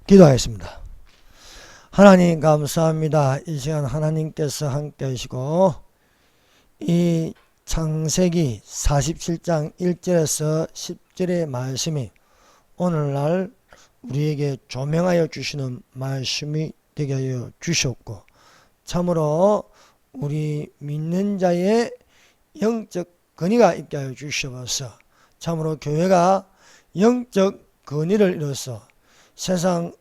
기도하겠습니다. 하나님 감사합니다. 이 시간 하나님께서 함께 하시고 이 창세기 47장 1절에서 10절의 말씀이 오늘날 우리에게 조명하여 주시는 말씀이 되게 하여 주셨고, 참으로 우리 믿는 자의 영적 건의가 있게 하여 주셔서 참으로 교회가 영적 건의를 이뤄서 세상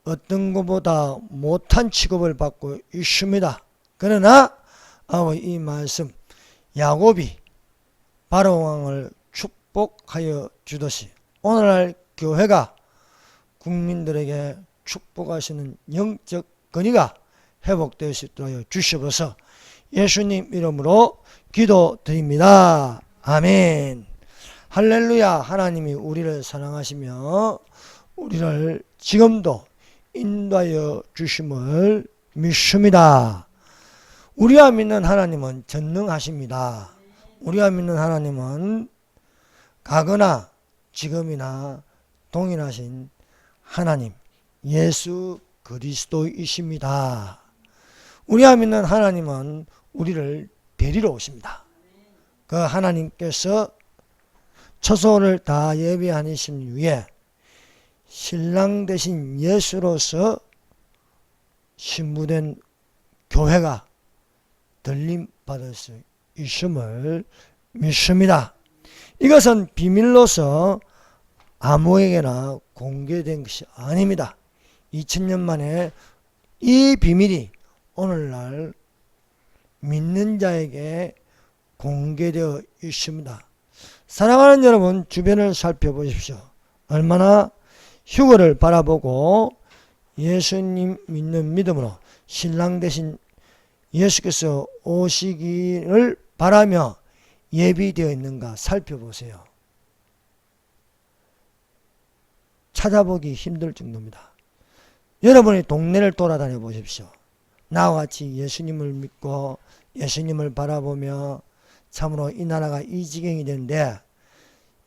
어떤 것보다 못한 취급을 받고 있습니다. 그러나 이 말씀 야곱이 바로왕을 축복하여 주듯이 오늘날 교회가 국민들에게 축복하시는 영적 건의가 회복될 수 있도록 주시옵소서. 예수님 이름으로 기도드립니다. 아멘. 할렐루야. 하나님이 우리를 사랑하시며 우리를 지금도 인도하여 주심을 믿습니다. 우리가 믿는 하나님은 전능하십니다. 우리가 믿는 하나님은 과거나 지금이나 동일하신 하나님 예수 그리스도이십니다. 우리가 믿는 하나님은 우리를 데리러 오십니다. 그 하나님께서 처소를 다 예비하신 위에 신랑 되신 예수로서 신부된 교회가 들림받을 수 있음을 믿습니다. 이것은 비밀로서 아무에게나 공개된 것이 아닙니다. 2000년 만에 이 비밀이 오늘날 믿는 자에게 공개되어 있습니다. 사랑하는 여러분, 주변을 살펴보십시오. 얼마나 휴거를 바라보고 예수님 믿는 믿음으로 신랑 되신 예수께서 오시기를 바라며 예비되어 있는가 살펴보세요. 찾아보기 힘들 정도입니다. 여러분이 동네를 돌아다녀 보십시오. 나와 같이 예수님을 믿고 예수님을 바라보며 참으로 이 나라가 이 지경이 되는데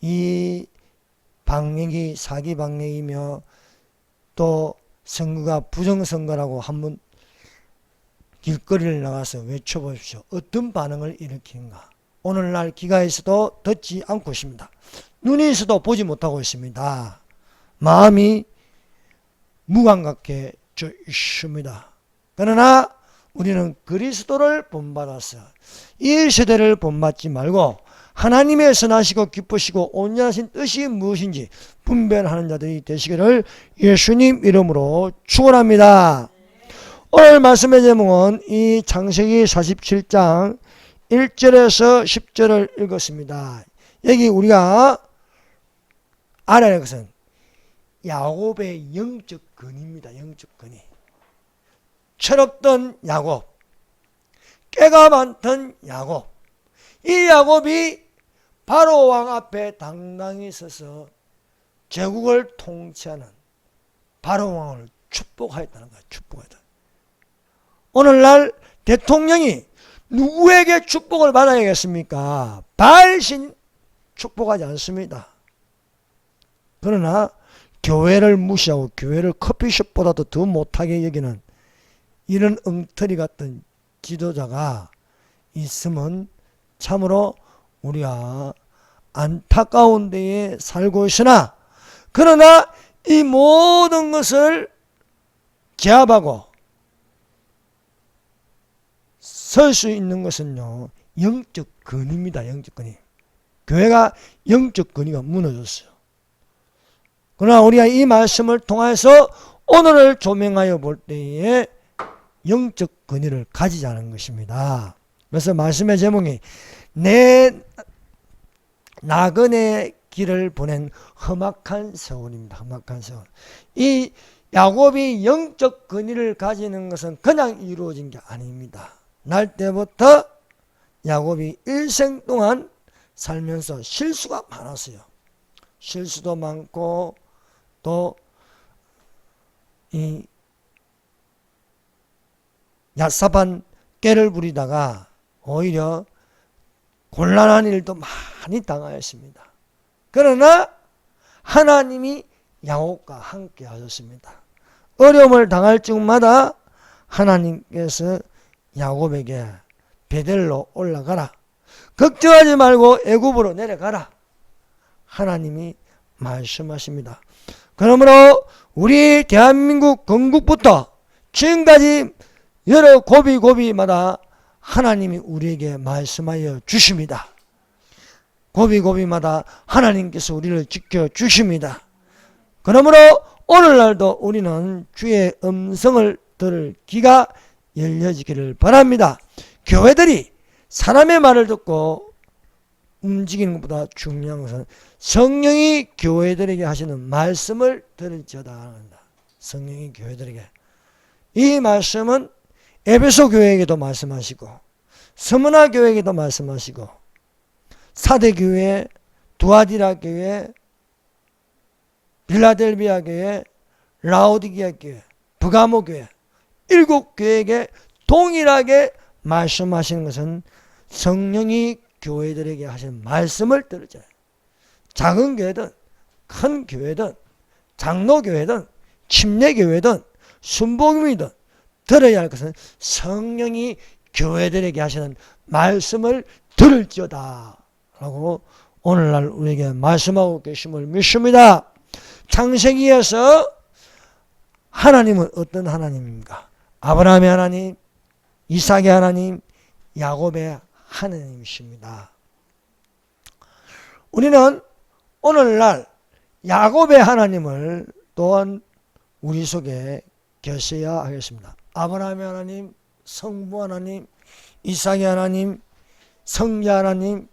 이 방역이 사기 방역이며 또 선거가 부정선거라고 한번 길거리를 나가서 외쳐보십시오. 어떤 반응을 일으키는가. 오늘날 귀가 있어도 듣지 않고 있습니다. 눈이 있어도 보지 못하고 있습니다. 마음이 무감각해져 있습니다. 그러나 우리는 그리스도를 본받아서 이 세대를 본받지 말고 하나님의 선하시고 기쁘시고 온전하신 뜻이 무엇인지 분별하는 자들이 되시기를 예수님 이름으로 축원합니다. 오늘 말씀의 제목은 이 창세기 47장 1절에서 10절을 읽었습니다. 여기 우리가 알아야 할 것은 야곱의 영적 근입니다. 영적 근이. 철없던 야곱, 깨가 많던 야곱, 이 야곱이 바로왕 앞에 당당히 서서 제국을 통치하는 바로왕을 축복하였다는 거예요. 축복하였다. 오늘날 대통령이 누구에게 축복을 받아야겠습니까? 발신 축복하지 않습니다. 그러나 교회를 무시하고 교회를 커피숍보다도 더 못하게 여기는 이런 엉터리 같은 지도자가 있으면 참으로 우리가 안타까운 데에 살고 있으나, 그러나 이 모든 것을 제압하고 설 수 있는 것은요, 영적 근입니다. 영적 근이. 교회가 영적 근이가 무너졌어요. 그러나 우리가 이 말씀을 통해서 오늘을 조명하여 볼 때에 영적 근위를 가지자는 것입니다. 그래서 말씀의 제목이 내 나그네 길을 보낸 험악한 세월입니다. 험악한 세월. 이 야곱이 영적 근위를 가지는 것은 그냥 이루어진 게 아닙니다. 날 때부터 야곱이 일생 동안 살면서 실수가 많았어요. 실수도 많고 또 이 얍삽한 꾀를 부리다가 오히려 곤란한 일도 많이 당하였습니다. 그러나 하나님이 야곱과 함께 하셨습니다. 어려움을 당할 적마다 하나님께서 야곱에게 베델로 올라가라, 걱정하지 말고 애굽으로 내려가라, 하나님이 말씀하십니다. 그러므로 우리 대한민국 건국부터 지금까지 여러 고비고비마다 하나님이 우리에게 말씀하여 주십니다. 고비고비마다 하나님께서 우리를 지켜주십니다. 그러므로 오늘날도 우리는 주의 음성을 들을 귀가 열려지기를 바랍니다. 교회들이 사람의 말을 듣고 움직이는 것보다 중요한 것은 성령이 교회들에게 하시는 말씀을 들을지어다 합니다. 성령이 교회들에게. 이 말씀은 에베소 교회에게도 말씀하시고 스무나 교회에게도 말씀하시고 사대 교회, 두아디라 교회, 빌라델비아 교회, 라오디게아 교회, 브가모 교회, 7교회에게 동일하게 말씀하시는 것은 성령이 교회들에게 하시는 말씀을 들으잖아요. 작은 교회든 큰 교회든 장로교회든 침례교회든 순복음이든 들어야 할 것은 성령이 교회들에게 하시는 말씀을 들을지어다 라고 오늘날 우리에게 말씀하고 계심을 믿습니다. 창세기에서 하나님은 어떤 하나님입니까? 아브라함의 하나님, 이삭의 하나님, 야곱의 하나님이십니다. 우리는 오늘날 야곱의 하나님을 또한 우리 속에 계셔야 하겠습니다. 아브라함의 하나님, 성부 하나님, 이삭의 하나님, 성자 하나님,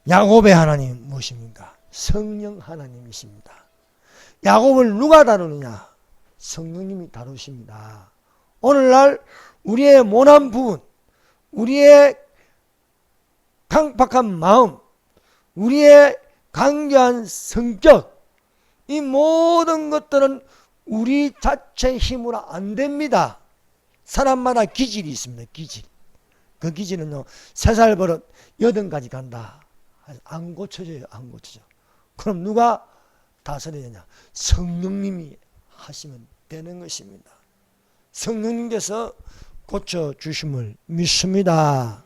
야곱의 하나님 무엇입니까? 성령 하나님이십니다. 야곱을 누가 다루느냐? 성령님이 다루십니다. 오늘날 우리의 모난 부분, 우리의 강팍한 마음, 우리의 강교한 성격, 이 모든 것들은 우리 자체 힘으로 안 됩니다. 사람마다 기질이 있습니다. 기질. 그 기질은요, 3살 버릇 80까지 간다. 안 고쳐져요. 안 고쳐져. 그럼 누가 다스리느냐? 성령님이 하시면 되는 것입니다. 성령님께서 고쳐주심을 믿습니다.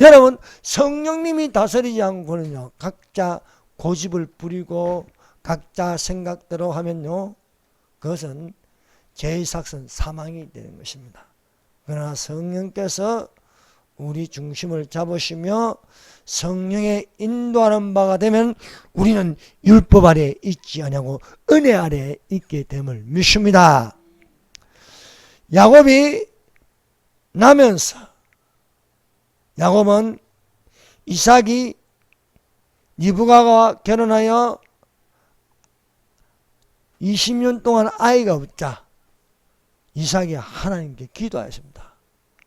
여러분, 성령님이 다스리지 않고는요, 각자 고집을 부리고 각자 생각대로 하면요, 그것은 제1사건 사망이 되는 것입니다. 그러나 성령께서 우리 중심을 잡으시며 성령의 인도하는 바가 되면 우리는 율법 아래에 있지 아니하고 은혜 아래에 있게 됨을 믿습니다. 야곱이 나면서 야곱은 이삭이 리브가와 결혼하여 20년 동안 아이가 없자 이삭이 하나님께 기도하였습니다.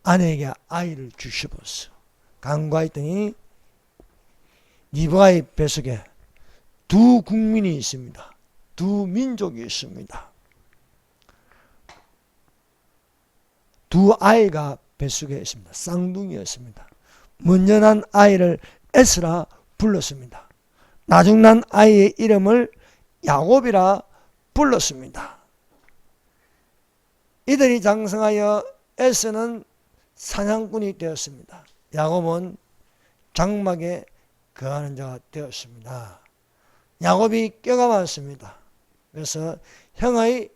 아내에게 아이를 주시옵소서. 간구하였더니 리브가의 뱃속에 2 국민이 있습니다. 2 민족이 있습니다. 2 아이가 뱃속에 있습니다. 쌍둥이였습니다. 먼저 난 아이를 에스라 불렀습니다. 나중 난 아이의 이름을 야곱이라 불렀습니다. 이들이 장성하여 에스는 사냥꾼이 되었습니다. 야곱은 장막에 거하는 자가 되었습니다. 야곱이 꾀가 많습니다. 그래서 형의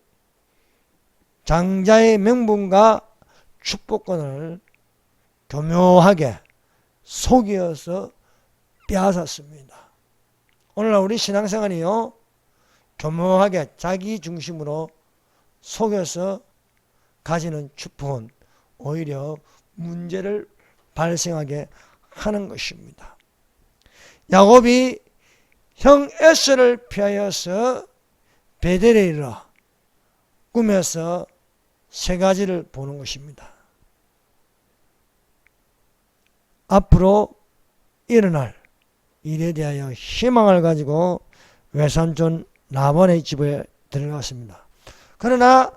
장자의 명분과 축복권을 교묘하게 속여서 빼앗았습니다. 오늘날 우리 신앙생활이요, 교묘하게 자기 중심으로 속여서 가지는 축복은 오히려 문제를 발생하게 하는 것입니다. 야곱이 형 에서를 피하여서 베델에 이르러 꿈에서 3가지를 보는 것입니다. 앞으로 일어날 일에 대하여 희망을 가지고 외삼촌 라반의 집에 들어갔습니다. 그러나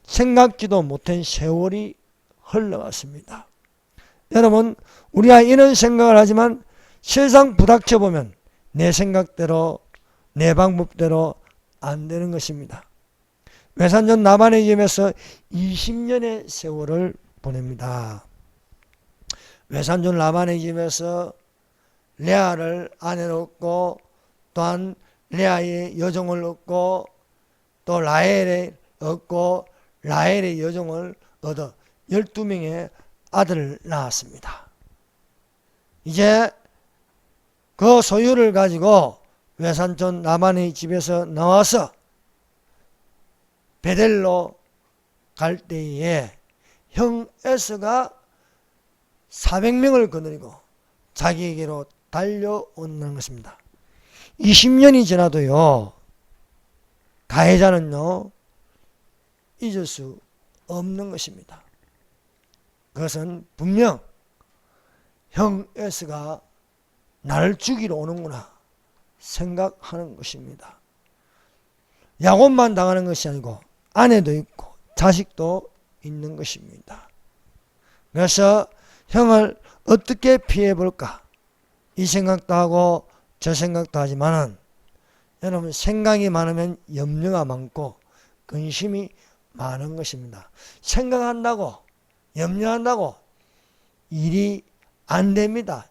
생각지도 못한 세월이 흘러갔습니다. 여러분, 우리가 이런 생각을 하지만 세상 부닥쳐보면 내 생각대로 내 방법대로 안 되는 것입니다. 외산촌 라반의 집에서 20년의 세월을 보냅니다. 외산촌 라반의 집에서 레아를 아내로 얻고 또한 레아의 여종을 얻고 또 라헬을 얻고 라헬의 여종을 얻어 12명의 아들을 낳았습니다. 이제 그 소유를 가지고 외산촌 라반의 집에서 나와서 베델로 갈 때에 형 에서가 400명을 거느리고 자기에게로 달려오는 것입니다. 20년이 지나도요, 가해자는요, 잊을 수 없는 것입니다. 그것은 분명 형 에서가 나를 죽이러 오는구나 생각하는 것입니다. 야곱만 당하는 것이 아니고 아내도 있고 자식도 있는 것입니다. 그래서 형을 어떻게 피해볼까 이 생각도 하고 저 생각도 하지만은 여러분, 생각이 많으면 염려가 많고 근심이 많은 것입니다. 생각한다고 염려한다고 일이 안 됩니다.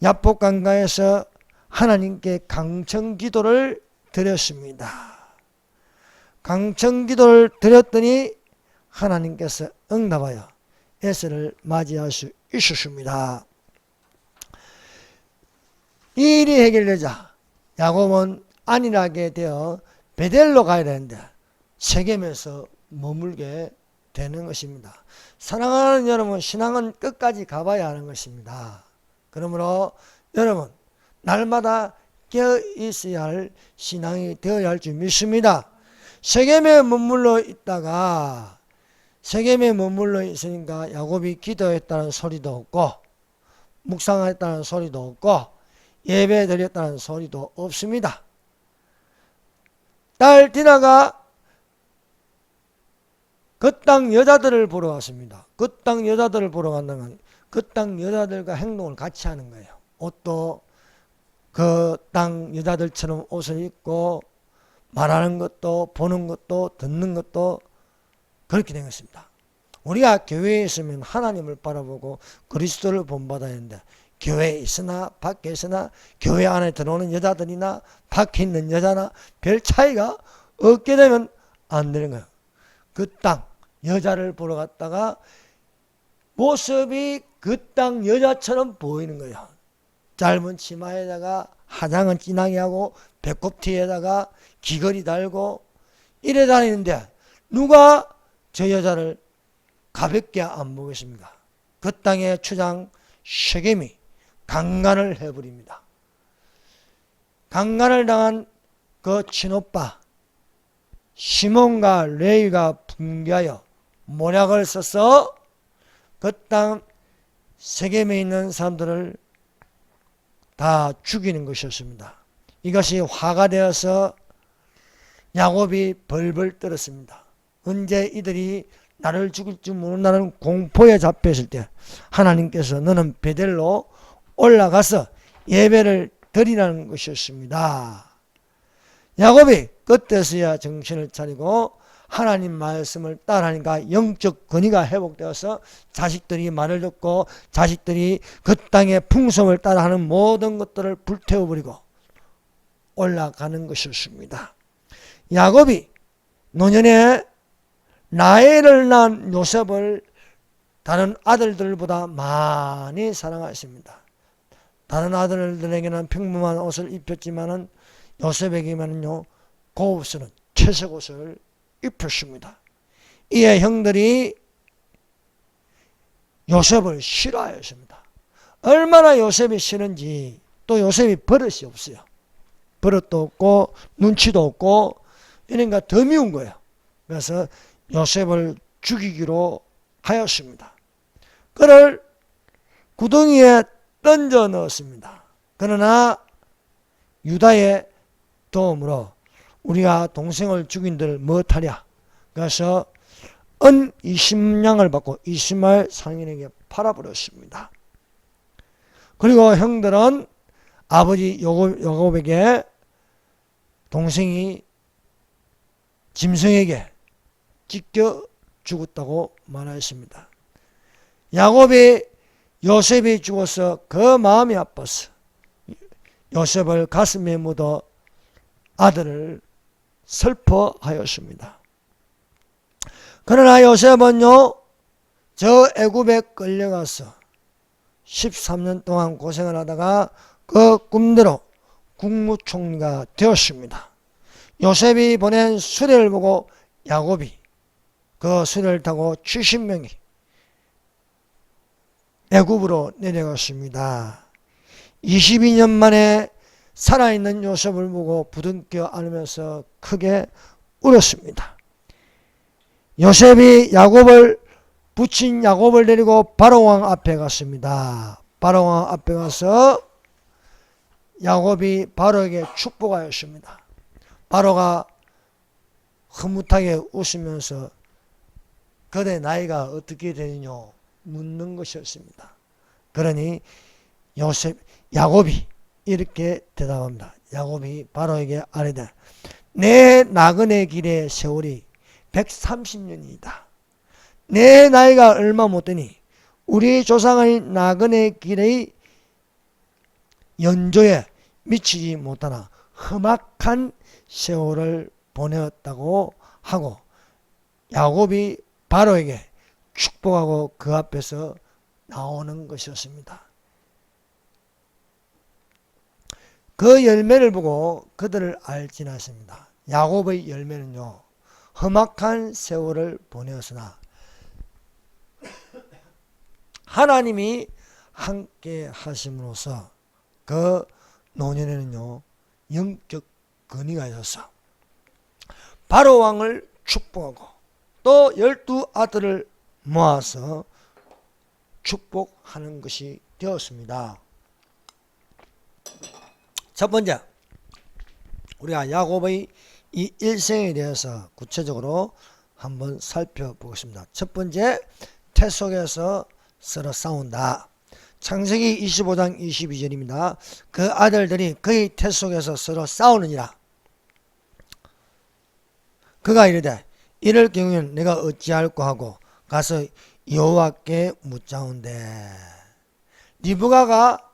야복강가에서 하나님께 강청기도를 드렸습니다. 강청기도를 드렸더니 하나님께서 응답하여 에서를 맞이할 수 있었습니다. 이 일이 해결되자 야곱은 안일하게 되어 베델로 가야 되는데 세겜에서 머물게 되는 것입니다. 사랑하는 여러분, 신앙은 끝까지 가봐야 하는 것입니다. 그러므로 여러분, 날마다 깨어있어야 할 신앙이 되어야 할 줄 믿습니다. 세겜에 머물러 있다가 세겜에 머물러 있으니까 야곱이 기도했다는 소리도 없고 묵상했다는 소리도 없고 예배 드렸다는 소리도 없습니다. 딸 디나가 그 땅 여자들을 보러 왔습니다. 그 땅 여자들을 보러 간다는 건 그 땅 여자들과 행동을 같이 하는 거예요. 옷도 그 땅 여자들처럼 옷을 입고 말하는 것도 보는 것도 듣는 것도 그렇게 된 것입니다. 우리가 교회에 있으면 하나님을 바라보고 그리스도를 본받아야 하는데 교회에 있으나 밖에 있으나 교회 안에 들어오는 여자들이나 밖에 있는 여자나 별 차이가 없게 되면 안 되는 거예요. 그 땅 여자를 보러 갔다가 모습이 그 땅 여자처럼 보이는 거예요. 짧은 치마에다가 화장은 진하게 하고 배꼽티에다가 귀걸이 달고 이래 다니는데 누가 저 여자를 가볍게 안 보겠습니까? 그 땅의 주장 세겜이 강간을 해버립니다. 강간을 당한 그 친오빠 시몬과 레위가 분개하여 모략을 써서 그 땅 세겜에 있는 사람들을 다 죽이는 것이었습니다. 이것이 화가 되어서 야곱이 벌벌 떨었습니다. 언제 이들이 나를 죽일 줄 모른다는 공포에 잡혔을 때 하나님께서 너는 베델로 올라가서 예배를 드리라는 것이었습니다. 야곱이 그때서야 정신을 차리고 하나님 말씀을 따라하니까 영적 권위가 회복되어서 자식들이 말을 듣고 자식들이 그 땅의 풍속을 따라하는 모든 것들을 불태워버리고 올라가는 것이었습니다. 야곱이 노년에 라헬을 낳은 요셉을 다른 아들들보다 많이 사랑하십니다. 다른 아들들에게는 평범한 옷을 입혔지만은 요셉에게만은요 고급스러운 채색 옷을 입혔습니다. 이에 형들이 요셉을 싫어하였습니다. 얼마나 요셉이 싫은지. 또 요셉이 버릇이 없어요. 버릇도 없고 눈치도 없고 이러니까 더 미운 거예요. 그래서 요셉을 죽이기로 하였습니다. 그를 구덩이에 던져 넣었습니다. 그러나 유다의 도움으로 우리가 동생을 죽인들 못하랴. 그래서 은 20냥을 받고 이스마엘 상인에게 팔아버렸습니다. 그리고 형들은 아버지 야곱에게 동생이 짐승에게 찢겨 죽었다고 말하였습니다. 야곱이 요셉이 죽어서 그 마음이 아파서 요셉을 가슴에 묻어 아들을 슬퍼하였습니다. 그러나 요셉은요, 저 애굽에 끌려가서 13년 동안 고생을 하다가 그 꿈대로 국무총리가 되었습니다. 요셉이 보낸 수레를 보고 야곱이 그 수레를 타고 70명이 애굽으로 내려갔습니다. 22년 만에 살아있는 요셉을 보고 부둥켜 안으면서 크게 울었습니다. 요셉이 부친 야곱을 데리고 바로왕 앞에 갔습니다. 바로왕 앞에 가서 야곱이 바로에게 축복하였습니다. 바로가 흐뭇하게 웃으면서 그대 나이가 어떻게 되느냐 묻는 것이었습니다. 그러니 야곱이 이렇게 대답합니다. 야곱이 바로에게 아뢰되 내 나그네 길의 세월이 130년이다. 내 나이가 얼마 못 되니 우리 조상의 나그네 길의 연조에 미치지 못하나 험악한 세월을 보내었다고 하고 야곱이 바로에게 축복하고 그 앞에서 나오는 것이었습니다. 그 열매를 보고 그들을 알지나 했습니다. 야곱의 열매는요, 험악한 세월을 보내었으나 하나님이 함께 하심으로써 그 노년에는요, 영적 근위가 있어서 바로 왕을 축복하고 또 12 아들을 모아서 축복하는 것이 되었습니다. 첫 번째, 우리가 야곱의 이 일생에 대해서 구체적으로 한번 살펴보겠습니다. 첫 번째, 태 속에서 서로 싸운다. 창세기 25장 22절입니다. 그 아들들이 그의 태 속에서 서로 싸우느니라. 그가 이르되 이럴 경우에는 내가 어찌할꼬 하고 가서 여호와께 묻자온대. 리브가가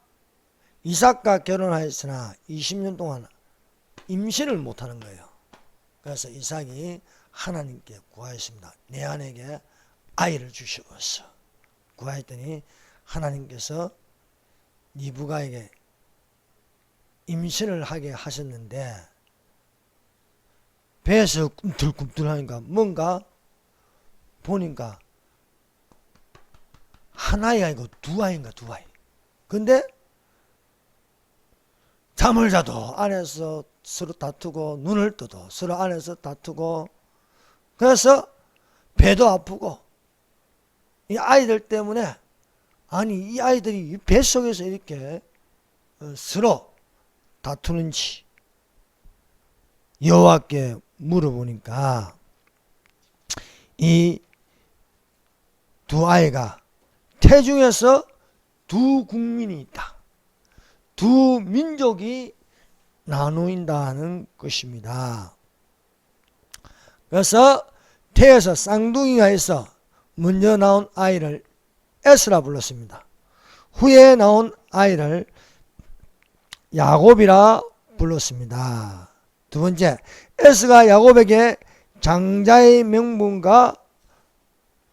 이삭과 결혼하였으나 20년 동안 임신을 못하는 거예요. 그래서 이삭이 하나님께 구하였습니다. 내 아내에게 아이를 주시옵소서. 구하였더니 하나님께서 리브가에게 임신을 하게 하셨는데 배에서 꿈틀꿈틀하니까 뭔가 보니까 한 아이가 아니고 두 아이인가 두 아이. 근데 잠을 자도 안에서 서로 다투고 눈을 떠도 서로 안에서 다투고 그래서 배도 아프고 이 아이들 때문에 아니 이 아이들이 뱃속에서 이렇게 서로 다투는지 여호와께 물어보니까 이 두 아이가 태중에서 두 국민이 있다. 두 민족이 나누인다는 것입니다. 그래서 태에서 쌍둥이가 있어 먼저 나온 아이를 에스라 불렀습니다. 후에 나온 아이를 야곱이라 불렀습니다. 두 번째, 에스가 야곱에게 장자의 명분과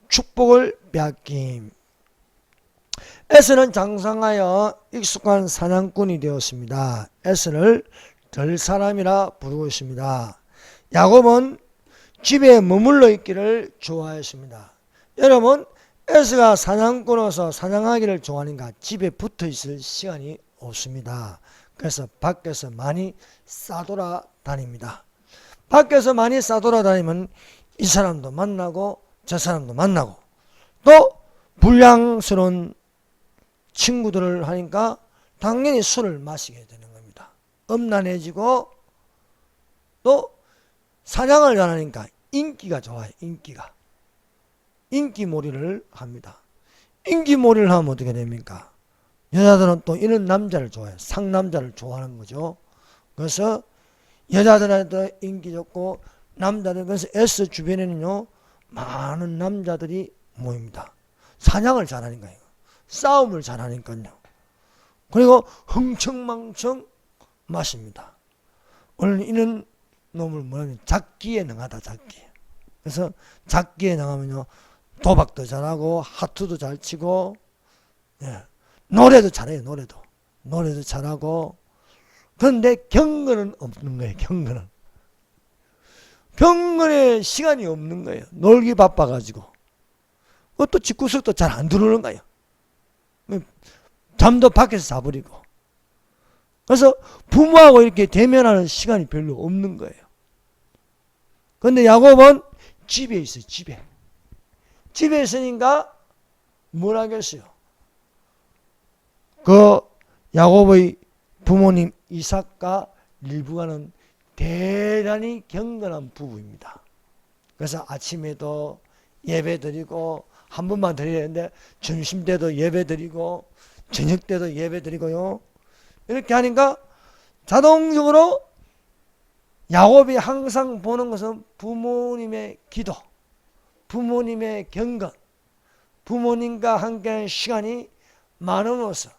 축복을 빼앗김. 에스는 장성하여 익숙한 사냥꾼이 되었습니다. 에스를 들 사람이라 부르고 있습니다. 야곱은 집에 머물러 있기를 좋아했습니다. 여러분, 에스가 사냥꾼으로서 사냥하기를 좋아하니까 집에 붙어 있을 시간이 없습니다. 그래서 밖에서 많이 싸돌아다닙니다. 밖에서 많이 싸돌아다니면 이 사람도 만나고 저 사람도 만나고 또 불량스러운 친구들을 하니까 당연히 술을 마시게 되는 겁니다. 음란해지고 또 사냥을 잘하니까 인기가 좋아요. 인기몰이를 합니다. 인기몰이를 하면 어떻게 됩니까? 여자들은 또 이런 남자를 좋아해요. 상남자를 좋아하는 거죠. 그래서 여자들한테도 인기 좋고 남자들, 그래서 S 주변에는요 많은 남자들이 모입니다. 사냥을 잘하는 거예요. 싸움을 잘하니까요. 그리고 흥청망청 마십니다. 오늘 이런 놈을 뭐냐면 잡기에 능하다. 잡기. 그래서 잡기에 능하면요 도박도 잘하고 하투도 잘 치고, 예, 노래도 잘해요. 노래도 잘하고. 그런데 경건은 없는 거예요. 경건에 시간이 없는 거예요. 놀기 바빠가지고. 그것도 집구석도 잘 안 들어오는 거예요. 잠도 밖에서 자버리고. 그래서 부모하고 이렇게 대면하는 시간이 별로 없는 거예요. 그런데 야곱은 집에 있어요. 집에 있으니까 뭘 하겠어요? 그 야곱의 부모님 이삭과 릴브가는 대단히 경건한 부부입니다. 그래서 아침에도 예배 드리고, 한 번만 드려야 되는데 점심 때도 예배 드리고 저녁 때도 예배 드리고요. 이렇게 하니까 자동적으로 야곱이 항상 보는 것은 부모님의 기도, 부모님의 경건, 부모님과 함께하는 시간이 많음으로써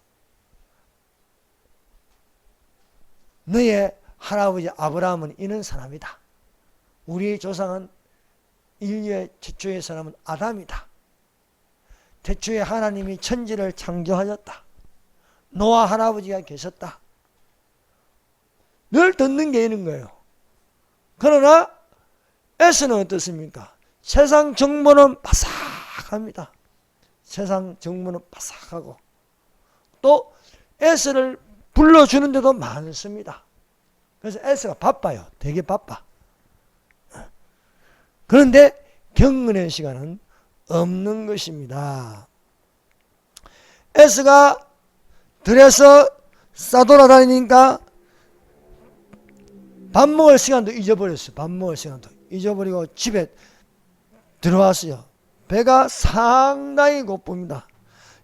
너의 할아버지 아브라함은 이런 사람이다. 우리의 조상은 인류의 최초의 사람은 아담이다. 태초에 하나님이 천지를 창조하셨다. 노아 할아버지가 계셨다. 늘 듣는 게 있는 거예요. 그러나 에스는 어떻습니까? 세상 정보는 바삭합니다. 세상 정보는 바삭하고 또 에스를 불러주는데도 많습니다. 그래서 에스가 바빠요. 되게 바빠. 그런데 경건의 시간은 없는 것입니다. 에스가 들에서 싸돌아다니니까 밥 먹을 시간도 잊어버렸어요. 밥 먹을 시간도 잊어버리고 집에 들어왔어요. 배가 상당히 고픕니다.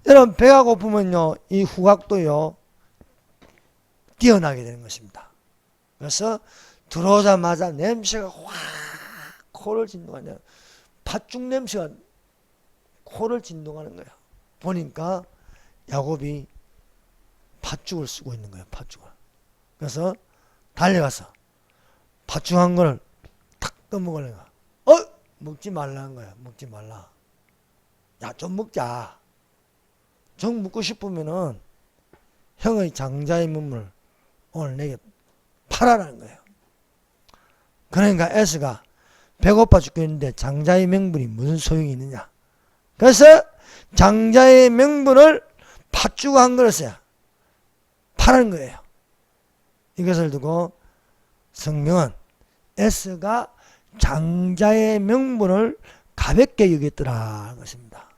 여러분, 배가 고프면요 이 후각도요 뛰어나게 되는 것입니다. 그래서 들어오자마자 냄새가 확 코를 진동하냐, 팥죽 냄새가 코를 진동하는 거예요. 보니까 야곱이 팥죽을 쓰고 있는 거예요. 팥죽을. 그래서 달려가서 팥죽 한 거를 탁 떠먹으려고. 먹지 말라는 거야. 먹지 말라. 야, 좀 먹자. 정 먹고 싶으면은 형의 장자의 문물 오늘 내게 팔아라는 거예요. 그러니까 에스가 배고파 죽겠는데 장자의 명분이 무슨 소용이 있느냐. 그래서 장자의 명분을 팥죽 한 그릇에 파는 거예요. 이것을 두고 성경은 에스가 장자의 명분을 가볍게 여겼더라 것입니다.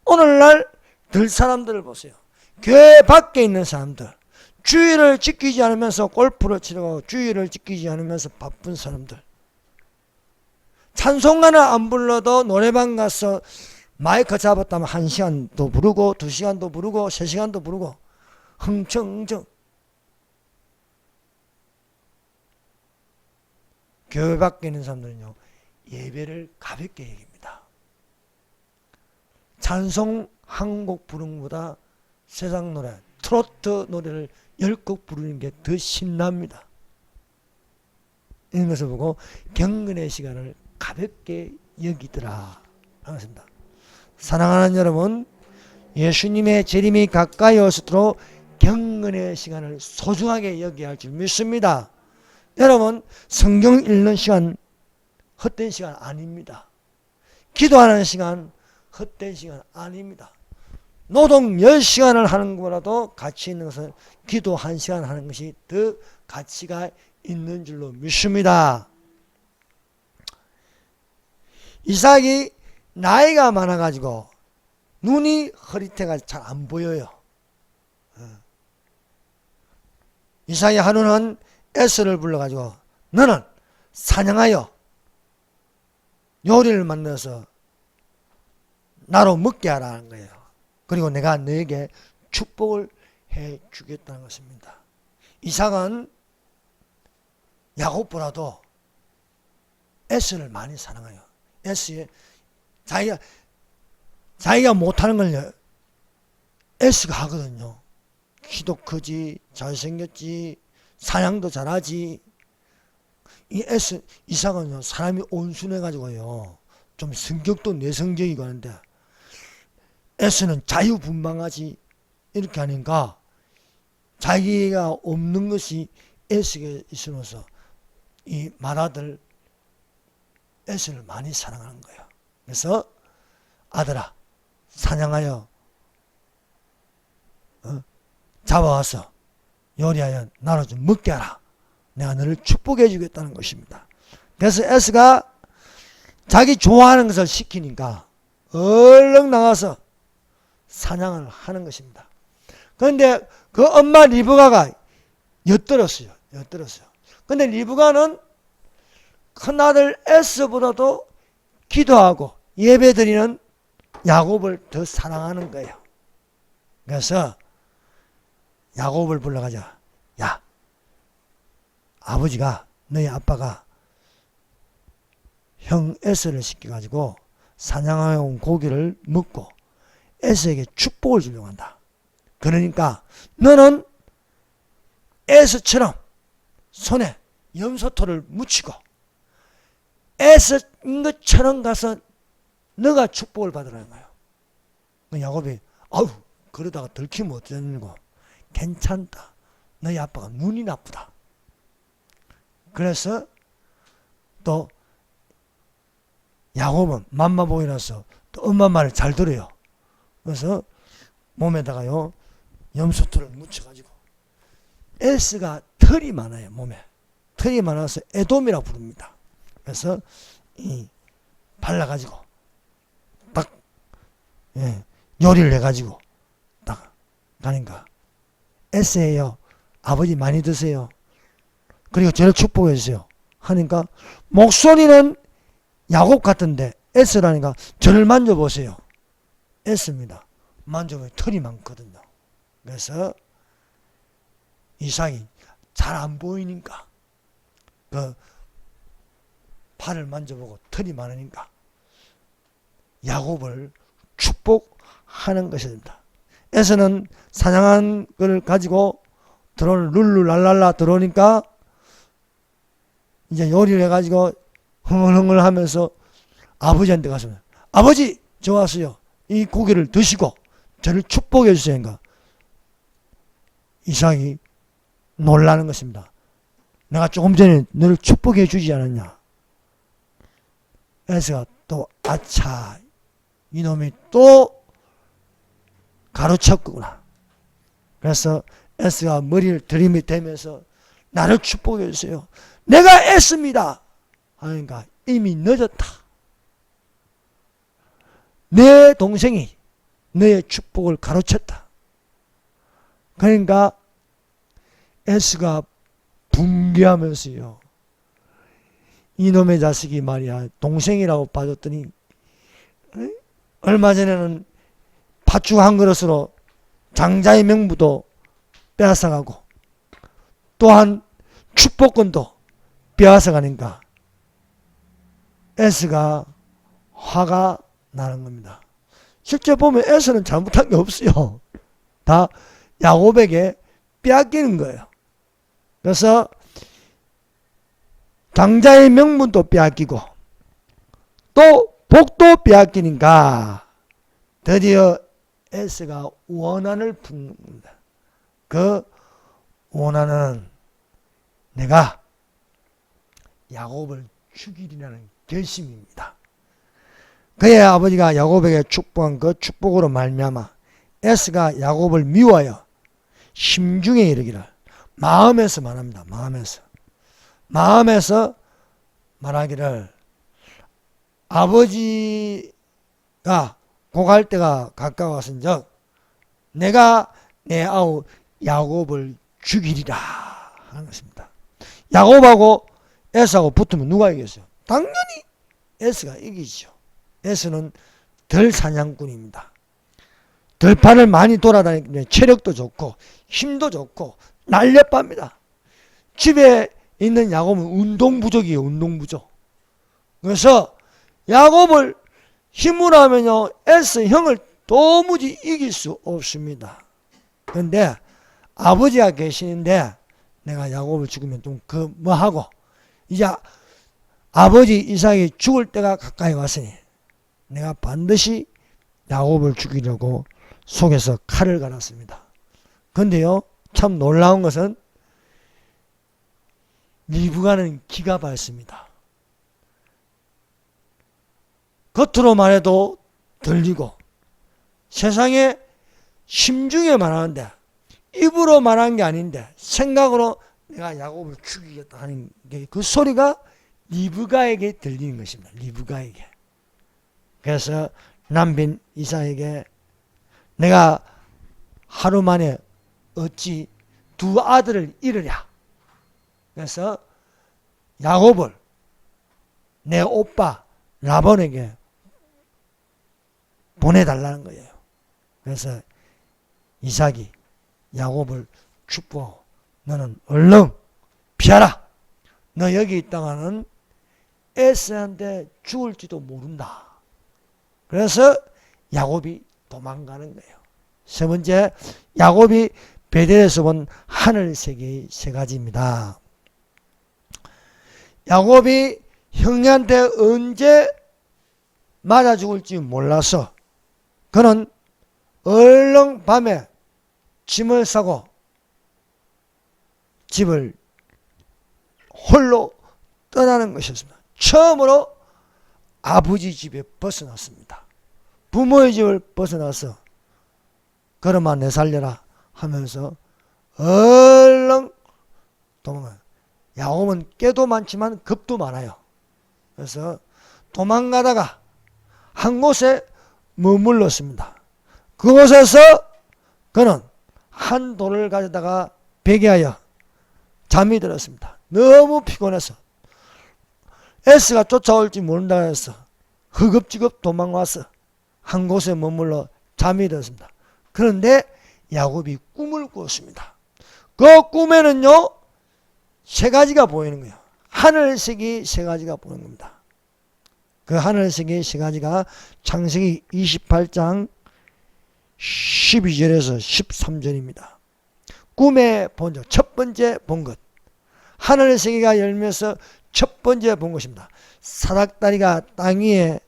오늘날 들 사람들을 보세요. 교회 밖에 있는 사람들, 주의를 지키지 않으면서 골프를 치려고 주의를 지키지 않으면서 바쁜 사람들, 찬송가는 안 불러도 노래방 가서 마이크 잡았다면 1시간도 부르고 2시간도 부르고 3시간도 부르고 흥청흥청. 교회 밖에 있는 사람들은요 예배를 가볍게 여깁니다. 찬송 한 곡 부르는 것보다 세상 노래, 트로트 노래를 10곡 부르는 게 더 신납니다. 이런 것을 보고 경건의 시간을 가볍게 여기더라 하겠습니다. 사랑하는 여러분, 예수님의 재림이 가까이 올수록 경건의 시간을 소중하게 여겨야 할 줄 믿습니다. 여러분, 성경 읽는 시간 헛된 시간 아닙니다. 기도하는 시간 헛된 시간 아닙니다. 노동 10시간을 하는 것보다도 가치 있는 것은 기도 1시간 하는 것이 더 가치가 있는 줄로 믿습니다. 이삭이 나이가 많아가지고 눈이 흐릿해가 잘 안 보여요. 이삭이 하루는 에스를 불러가지고 너는 사냥하여 요리를 만들어서 나로 먹게 하라는 거예요. 그리고 내가 너에게 축복을 해 주겠다는 것입니다. 이삭은 야곱보다도 에서를 많이 사랑해요. 에서에 자기가 못하는 걸 에서가 하거든요. 키도 크지, 잘생겼지, 사냥도 잘하지. 이 이삭은요, 사람이 온순해가지고요, 좀 성격도 내성적이고 하는데, 에서는 자유분방하지. 이렇게 하니까, 자기가 없는 것이 에서에 있으면서, 이 맏아들 에서를 많이 사랑하는 거예요. 그래서, 아들아, 사냥하여, 잡아와서, 요리하여 나로 좀 먹게 하라. 내가 너를 축복해 주겠다는 것입니다. 그래서 에스가 자기 좋아하는 것을 시키니까 얼른 나가서 사냥을 하는 것입니다. 그런데 그 엄마 리브가가 엿들었어요. 그런데 리브가는 큰아들 에스보다도 기도하고 예배드리는 야곱을 더 사랑하는 거예요. 그래서 야곱을 불러가자. 야, 아버지가, 너희 아빠가 형 에서를 시켜가지고 사냥하여 온 고기를 먹고 에서에게 축복을 주려고 한다. 그러니까 너는 에서처럼 손에 염소토를 묻히고 에서인 것처럼 가서 너가 축복을 받으라는 거예요. 야곱이 아우 그러다가 들키면 어쩌냐고. 괜찮다. 너희 아빠가 눈이 나쁘다. 그래서 또 야곱은 맘마보이라서 또 엄마 말을 잘 들어요. 그래서 몸에다가요 염소털을 묻혀가지고 에스가 털이 많아요. 몸에 털이 많아서 에돔이라고 부릅니다. 그래서 이 발라가지고 딱 요리를 해가지고 딱 가니까 에스예요. 아버지 많이 드세요. 그리고 저를 축복해 주세요. 하니까 목소리는 야곱 같은데 에스라니까 저를 만져보세요. 에스입니다. 만져보면 털이 많거든요. 그래서 이삭이 잘 안 보이니까 그 팔을 만져보고 털이 많으니까 야곱을 축복하는 것입니다. 에서는 사냥한 걸 가지고 룰루랄랄라 들어오니까 이제 요리를 해가지고 흥얼흥얼 하면서 아버지한테 가서 아버지 저 왔어요. 이 고기를 드시고 저를 축복해 주세요. 그러니까 이삭이 놀라는 것입니다. 내가 조금 전에 너를 축복해 주지 않았냐. 에서가 또 아차 이놈이 또 가로챘구나. 그래서 에스가 머리를 들이대면서 나를 축복해 주세요. 내가 에스입니다. 하니까 이미 늦었다. 내 동생이 너의 축복을 가로챘다. 그러니까 에스가 붕괴하면서요. 이놈의 자식이 말이야 동생이라고 빠졌더니 얼마 전에는 팥죽 한 그릇으로 장자의 명부도 빼앗아가고 또한 축복권도 빼앗아가니까 에스가 화가 나는 겁니다. 실제 보면 에스는 잘못한 게 없어요. 다 야곱에게 빼앗기는 거예요. 그래서 장자의 명분도 빼앗기고 또 복도 빼앗기니까 드디어 에스가 원한을 품는다. 그 원한은 내가 야곱을 죽이리라는 결심입니다. 그의 아버지가 야곱에게 축복한 그 축복으로 말미암아 에스가 야곱을 미워하여 심중에 이르기를 마음에서 말합니다. 마음에서 말하기를 아버지가 고갈 때가 가까웠은즉 내가 내 아우 야곱을 죽이리라 하는 것입니다. 야곱하고 에스하고 붙으면 누가 이겼어요? 당연히 에스가 이기죠. 에스는 덜 사냥꾼입니다. 들판을 많이 돌아다니기 체력도 좋고 힘도 좋고 날렵합니다. 집에 있는 야곱은 운동 부족이에요. 운동 부족. 그래서 야곱을 힘으로 하면요, 에서 형을 도무지 이길 수 없습니다. 그런데 아버지가 계시는데 내가 야곱을 죽이면 좀 뭐하고, 이제 아버지 이삭이 죽을 때가 가까이 왔으니 내가 반드시 야곱을 죽이려고 속에서 칼을 갈았습니다. 그런데요, 참 놀라운 것은 리브가는 기가 밝습니다. 겉으로 말해도 들리고 세상에 심중에 말하는데 입으로 말한 게 아닌데 생각으로 내가 야곱을 죽이겠다 하는 게 그 소리가 리브가에게 들리는 것입니다. 리브가에게. 그래서 남편 이삭에게 내가 하루 만에 어찌 두 아들을 잃으랴. 그래서 야곱을 내 오빠 라반에게 보내달라는 거예요. 그래서 이삭이 야곱을 축복하고 너는 얼른 피하라. 너 여기 있다가는 에서한테 죽을지도 모른다. 그래서 야곱이 도망가는 거예요. 세 번째, 야곱이 베델에서 본 하늘세계의 세 가지입니다. 야곱이 형제한테 언제 맞아 죽을지 몰라서 그는 얼른 밤에 짐을 싸고 집을 홀로 떠나는 것이었습니다. 처음으로 아버지 집에 벗어났습니다. 부모의 집을 벗어나서 걸음아 내 살려라 하면서 얼른 도망가요. 야곱은 깨도 많지만 겁도 많아요. 그래서 도망가다가 한 곳에 머물렀습니다. 그곳에서 그는 한 돌을 가져다가 베개하여 잠이 들었습니다. 너무 피곤해서 에스가 쫓아올지 모른다 해서 허겁지겁 도망와서 한 곳에 머물러 잠이 들었습니다. 그런데 야곱이 꿈을 꾸었습니다. 그 꿈에는요, 세 가지가 보이는 거예요. 하늘색이 세 가지가 보이는 겁니다. 그 하늘색이 세 가지가 창세기 28장 12절에서 13절입니다. 꿈에 본 적, 첫 번째 본 것. 하늘세계가 열면서 첫 번째 본 것입니다. 사닥다리가 땅 위에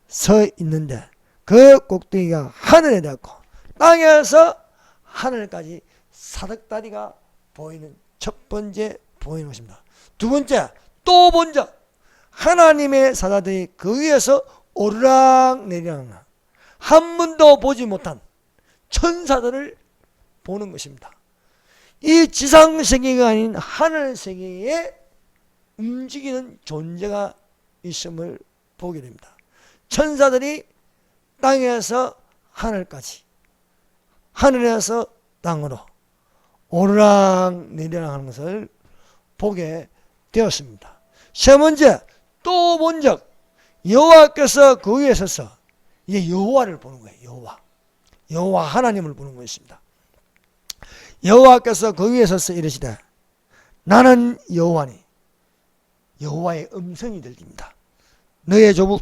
서 있는데 그 꼭대기가 하늘에 닿고 땅에서 하늘까지 사닥다리가 보이는 첫 번째 보이는 것입니다. 두 번째, 또 본 적. 하나님의 사자들이 그 위에서 오르락 내리락 한 번도 보지 못한 천사들을 보는 것입니다. 이 지상세계가 아닌 하늘세계에 움직이는 존재가 있음을 보게 됩니다. 천사들이 땅에서 하늘까지, 하늘에서 땅으로 오르락 내리락 하는 것을 보게 되었습니다. 세 번째, 또 본 적. 여호와께서 그 위에 서서, 이게 여호와를 보는 거예요. 여호와 하나님을 보는 것입니다. 여호와께서 그 위에 서서 이르시되 나는 여호와니. 여호와의 음성이 들립니다. 너의 조부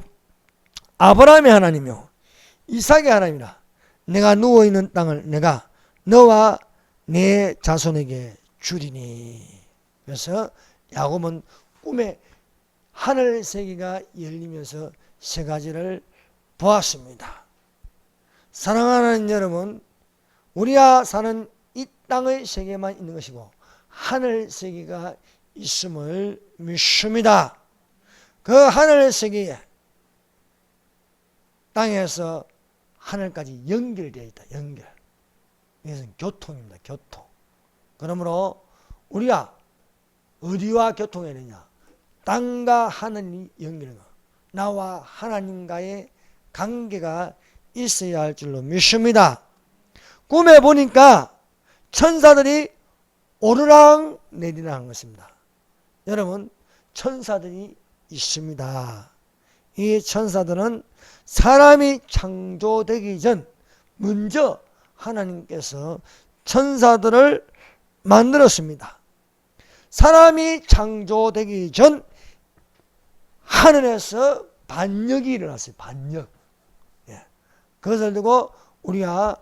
아브라함의 하나님이요 이삭의 하나님이라. 내가 누워있는 땅을 내가 너와 내 자손에게 주리니. 그래서 야곱은 꿈에 하늘세계가 열리면서 세 가지를 보았습니다. 사랑하는 여러분, 우리가 사는 이 땅의 세계만 있는 것이고 하늘세계가 있음을 믿습니다. 그 하늘세계에 땅에서 하늘까지 연결되어 있다. 연결. 이것은 교통입니다. 교통. 그러므로 우리가 어디와 교통해야 되냐? 땅과 하늘이 연결되는 것. 나와 하나님과의 관계가 있어야 할 줄로 믿습니다. 꿈에 보니까 천사들이 오르락 내리락 하는 것입니다. 여러분, 천사들이 있습니다. 이 천사들은 사람이 창조되기 전 먼저 하나님께서 천사들을 만들었습니다. 사람이 창조되기 전 하늘에서 반역이 일어났어요. 반역. 예. 그것을 두고 우리가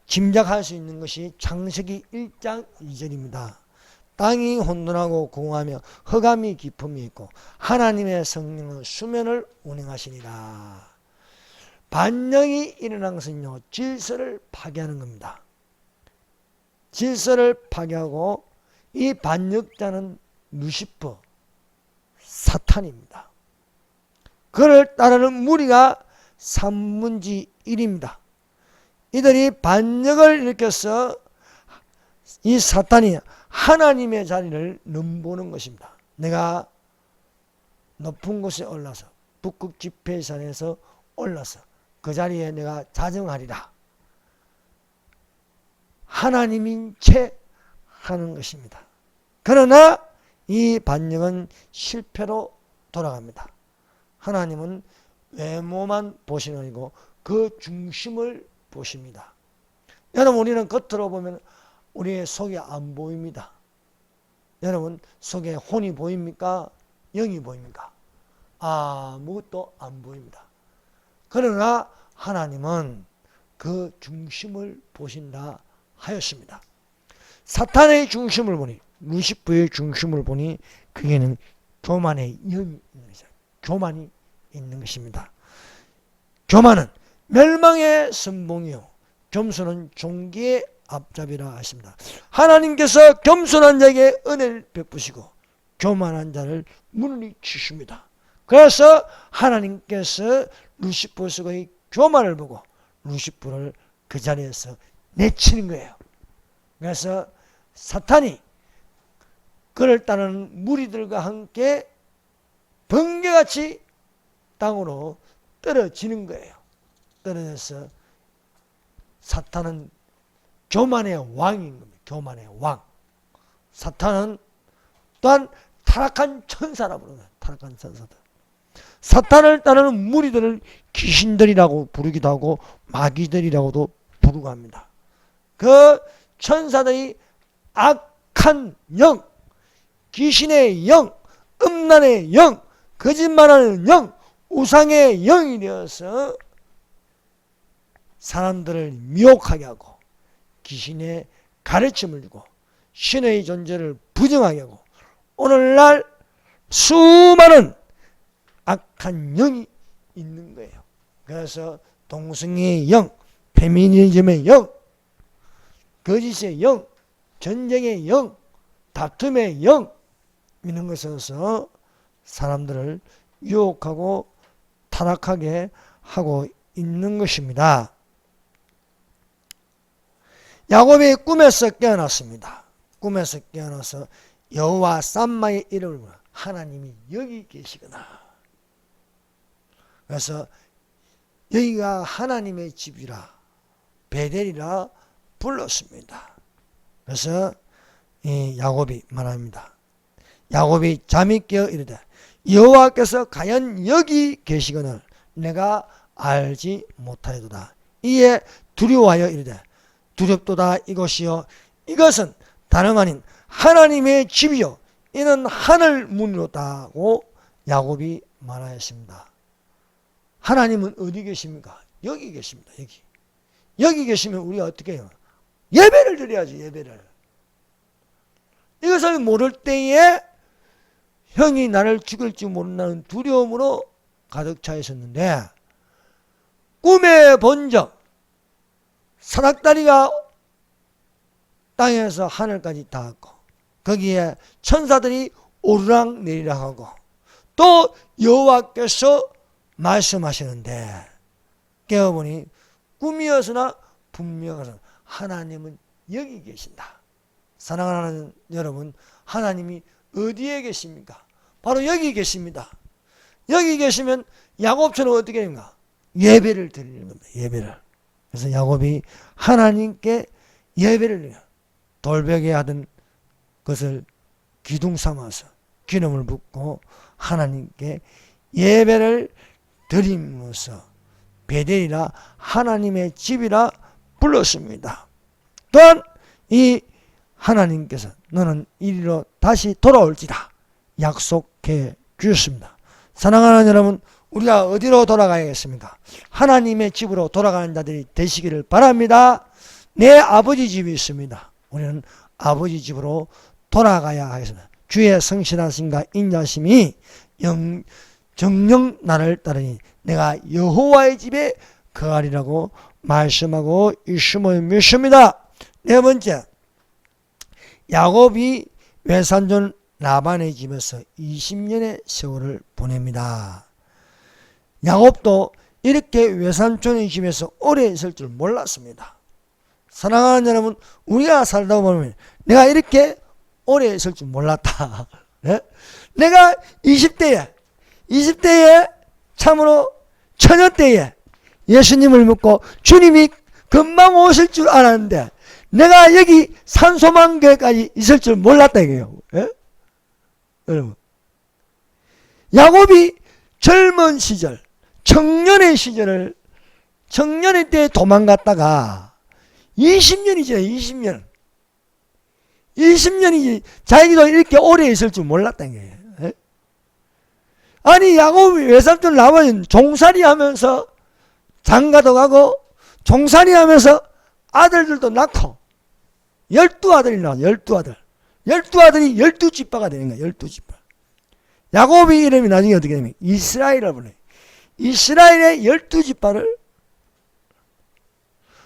짐작할 수 있는 것이 창세기 1장 2절입니다. 땅이 혼돈하고 공허하며 흑암이 깊음이 있고 하나님의 성령은 수면을 운행하시니라. 반역이 일어난 것은요, 질서를 파괴하는 겁니다. 질서를 파괴하고 이 반역자는 루시퍼, 사탄입니다. 그를 따르는 무리가 3분의 1입니다. 이들이 반역을 일으켜서 이 사탄이 하나님의 자리를 넘보는 것입니다. 내가 높은 곳에 올라서 북극 지폐산에서 올라서 그 자리에 내가 자정하리라. 하나님인 채 하는 것입니다. 그러나 이 반역은 실패로 돌아갑니다. 하나님은 외모만 보시는 아니고 그 중심을 보십니다. 여러분, 우리는 겉으로 보면 우리의 속이 안 보입니다. 여러분, 속에 혼이 보입니까? 영이 보입니까? 아무것도 안 보입니다. 그러나 하나님은 그 중심을 보신다 하였습니다. 사탄의 중심을 보니, 루시퍼의 중심을 보니 그게는 교만의 영이 있는 것이죠. 교만이 있는 것입니다. 교만은 멸망의 선봉이요 겸손은 종기의 앞잡이라 하십니다. 하나님께서 겸손한 자에게 은혜를 베푸시고 교만한 자를 무너리 치십니다. 그래서 하나님께서 루시퍼 속의 교만을 보고 루시퍼를 그 자리에서 내치는 거예요. 그래서 사탄이 그를 따르는 무리들과 함께 번개같이 땅으로 떨어지는 거예요. 떨어져서 사탄은 교만의 왕인 겁니다. 교만의 왕. 사탄은 또한 타락한 천사라 부릅니다. 타락한 천사들. 사탄을 따르는 무리들을 귀신들이라고 부르기도 하고 마귀들이라고도 부르고 합니다. 그 천사들이 악한 영, 귀신의 영, 음란의 영, 거짓말하는 영, 우상의 영이 되어서 사람들을 미혹하게 하고 귀신의 가르침을 주고 신의 존재를 부정하게 하고 오늘날 수많은 악한 영이 있는 거예요. 그래서 동성애의 영, 페미니즘의 영, 거짓의 영, 전쟁의 영, 다툼의 영 이런 것에서 사람들을 유혹하고 타락하게 하고 있는 것입니다. 야곱이 꿈에서 깨어났습니다. 꿈에서 깨어나서 여호와 쌈마의 이름을 부르 하나님이 여기 계시구나. 그래서 여기가 하나님의 집이라 베델이라 불렀습니다. 그래서 이 야곱이 말합니다. 야곱이 잠이 깨어 이르되 여호와께서 과연 여기 계시거늘 내가 알지 못하였도다. 이에 두려워하여 이르되 두렵도다 이것이요 이것은 다름 아닌 하나님의 집이요 이는 하늘 문이로다고 야곱이 말하였습니다. 하나님은 어디 계십니까? 여기 계십니다. 여기 계시면 우리가 어떻게 해요? 예배를 드려야지. 예배를. 이것을 모를 때에 형이 나를 죽일지 모른다는 두려움으로 가득 차 있었는데 꿈에 본 적 사닥다리가 땅에서 하늘까지 닿았고 거기에 천사들이 오르락 내리락 하고 또 여호와께서 말씀하시는데 깨어보니 꿈이었으나 분명하서 하나님은 여기 계신다. 사랑하는 여러분, 하나님이 어디에 계십니까? 바로 여기 계십니다. 여기 계시면 야곱처럼 어떻게 됩니까? 예배를 드리는 겁니다. 예배를. 그래서 야곱이 하나님께 예배를 드려요. 돌베개 하던 것을 기둥 삼아서 기름을 붓고 하나님께 예배를 드림으로써 베델이라 하나님의 집이라 불렀습니다. 또한 이 하나님께서 너는 이리로 다시 돌아올지다 약속해 주셨습니다. 사랑하는 여러분, 우리가 어디로 돌아가야겠습니까? 하나님의 집으로 돌아가는 자들이 되시기를 바랍니다. 내 아버지 집이 있습니다. 우리는 아버지 집으로 돌아가야 하겠습니다. 주의 성실하심과 인자심이 정녕 나를 따르니 내가 여호와의 집에 거하리라고 말씀하고 있음을 믿습니다. 네 번째, 야곱이 외삼촌 라반의 집에서 20년의 세월을 보냅니다. 야곱도 이렇게 외삼촌의 집에서 오래 있을 줄 몰랐습니다. 사랑하는 여러분, 우리가 살다 보면 내가 이렇게 오래 있을 줄 몰랐다. 네? 내가 20대에 참으로 처녀 때에 예수님을 믿고 주님이 금방 오실 줄 알았는데 내가 여기 산소망교회까지 있을 줄 몰랐다 이거예요. 예? 여러분, 야곱이 젊은 시절, 청년의 때에 도망갔다가 20년이죠. 20년이지 자기도 이렇게 오래 있을 줄 몰랐다는 거예요. 예? 아니, 야곱이 외삼촌 라반은 종살이 하면서 장가도 가고 종살이 하면서 아들들도 낳고 12아들이 나와. 12아들. 12아들이 12지파가 되는 거야. 12지파. 야곱의 이름이 나중에 어떻게 되냐면 이스라엘이라고 불러요. 이스라엘의 12지파를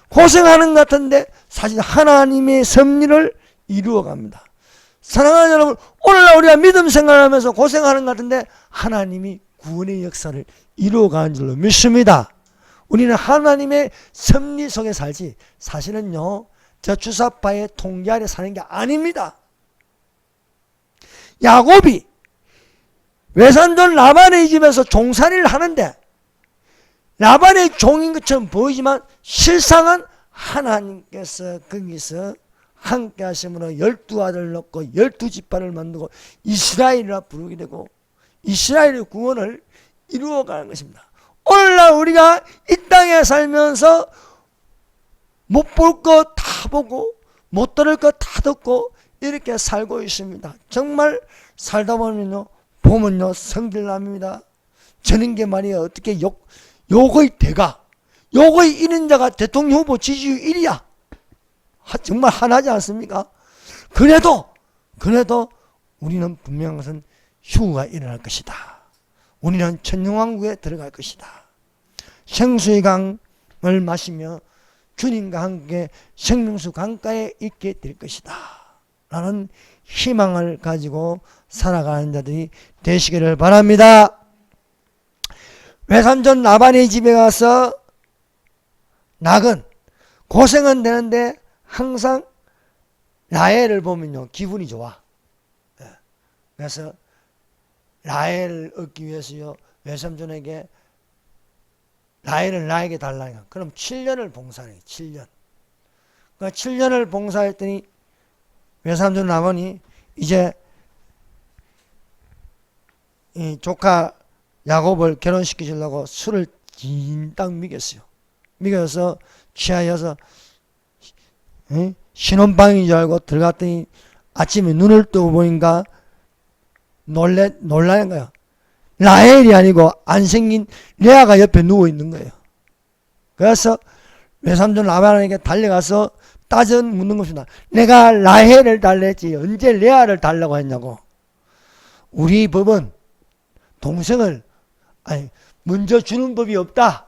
고생하는 것 같은데 사실 하나님의 섭리를 이루어갑니다. 사랑하는 여러분, 오늘날 우리가 믿음 생활하면서 고생하는 것 같은데 하나님이 구원의 역사를 이루어가는 줄로 믿습니다. 우리는 하나님의 섭리 속에 살지 사실은요 저 주사파의 통제 아래 사는 게 아닙니다. 야곱이 외삼촌 라반의 집에서 종살이를 하는데 라반의 종인 것처럼 보이지만 실상은 하나님께서 거기서 함께 하심으로 12아들을 낳고 12지파를 만들고 이스라엘이라 부르게 되고 이스라엘의 구원을 이루어가는 것입니다. 오늘날 우리가 이 땅에 살면서 못 볼 거 다 보고 못 들을 거 다 듣고 이렇게 살고 있습니다. 정말 살다 보면요 성질납니다. 저는 게 말이야 어떻게 요거의 대가 요거의 이런 자가 대통령 후보 지지율 1위야. 정말 화나지 않습니까? 그래도 우리는 분명한 것은 휴가 일어날 것이다. 우리는 천년왕국에 들어갈 것이다. 생수의 강을 마시며 주님과 함께 생명수 강가에 있게 될 것이다. 라는 희망을 가지고 살아가는 자들이 되시기를 바랍니다. 외삼촌 라반의 집에 가서 낙은 고생은 되는데 항상 라헬을 보면요 기분이 좋아. 그래서 라헬을 얻기 위해서요 외삼촌에게 라헬을 나에게 달라니까. 그럼 7년을 봉사해. 7년. 그러니까 7년을 봉사했더니 외삼촌 라반이 이제 이 조카 야곱을 결혼시켜 주려고 술을 진딱 미겼어요. 미겨서 취하여서 신혼방인 줄 알고 들어갔더니 아침에 눈을 뜨고 보니까 놀라는 거야. 라헬이 아니고 안 생긴 레아가 옆에 누워 있는 거예요. 그래서 외삼촌 라반에게 달려가서 묻는 것입니다. 내가 라헬을 달랬지 언제 레아를 달라고 했냐고. 우리 법은 동생을 먼저 주는 법이 없다.